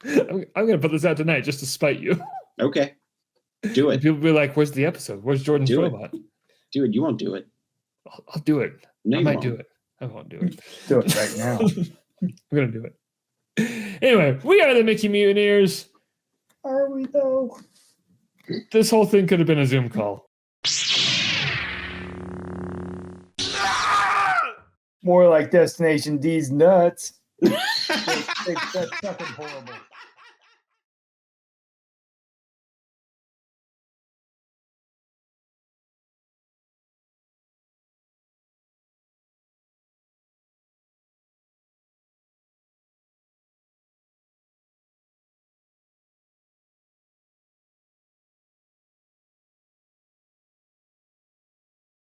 S2: I'm going to put this out tonight just to spite you.
S5: Okay, do
S2: And
S5: it.
S2: people will be like, where's the episode? Where's Jordan's
S5: Do it.
S2: robot?
S5: Do it. You won't do it.
S2: I'll do it.
S5: No,
S2: I
S5: you
S2: might
S5: won't.
S2: do it. I won't do it.
S3: Do it right now.
S2: I'm going to do it. Anyway, we are the Mickey Mutineers.
S3: Are we though?
S2: This whole thing could have been a Zoom call.
S3: More like Destination D's nuts. That's fucking horrible.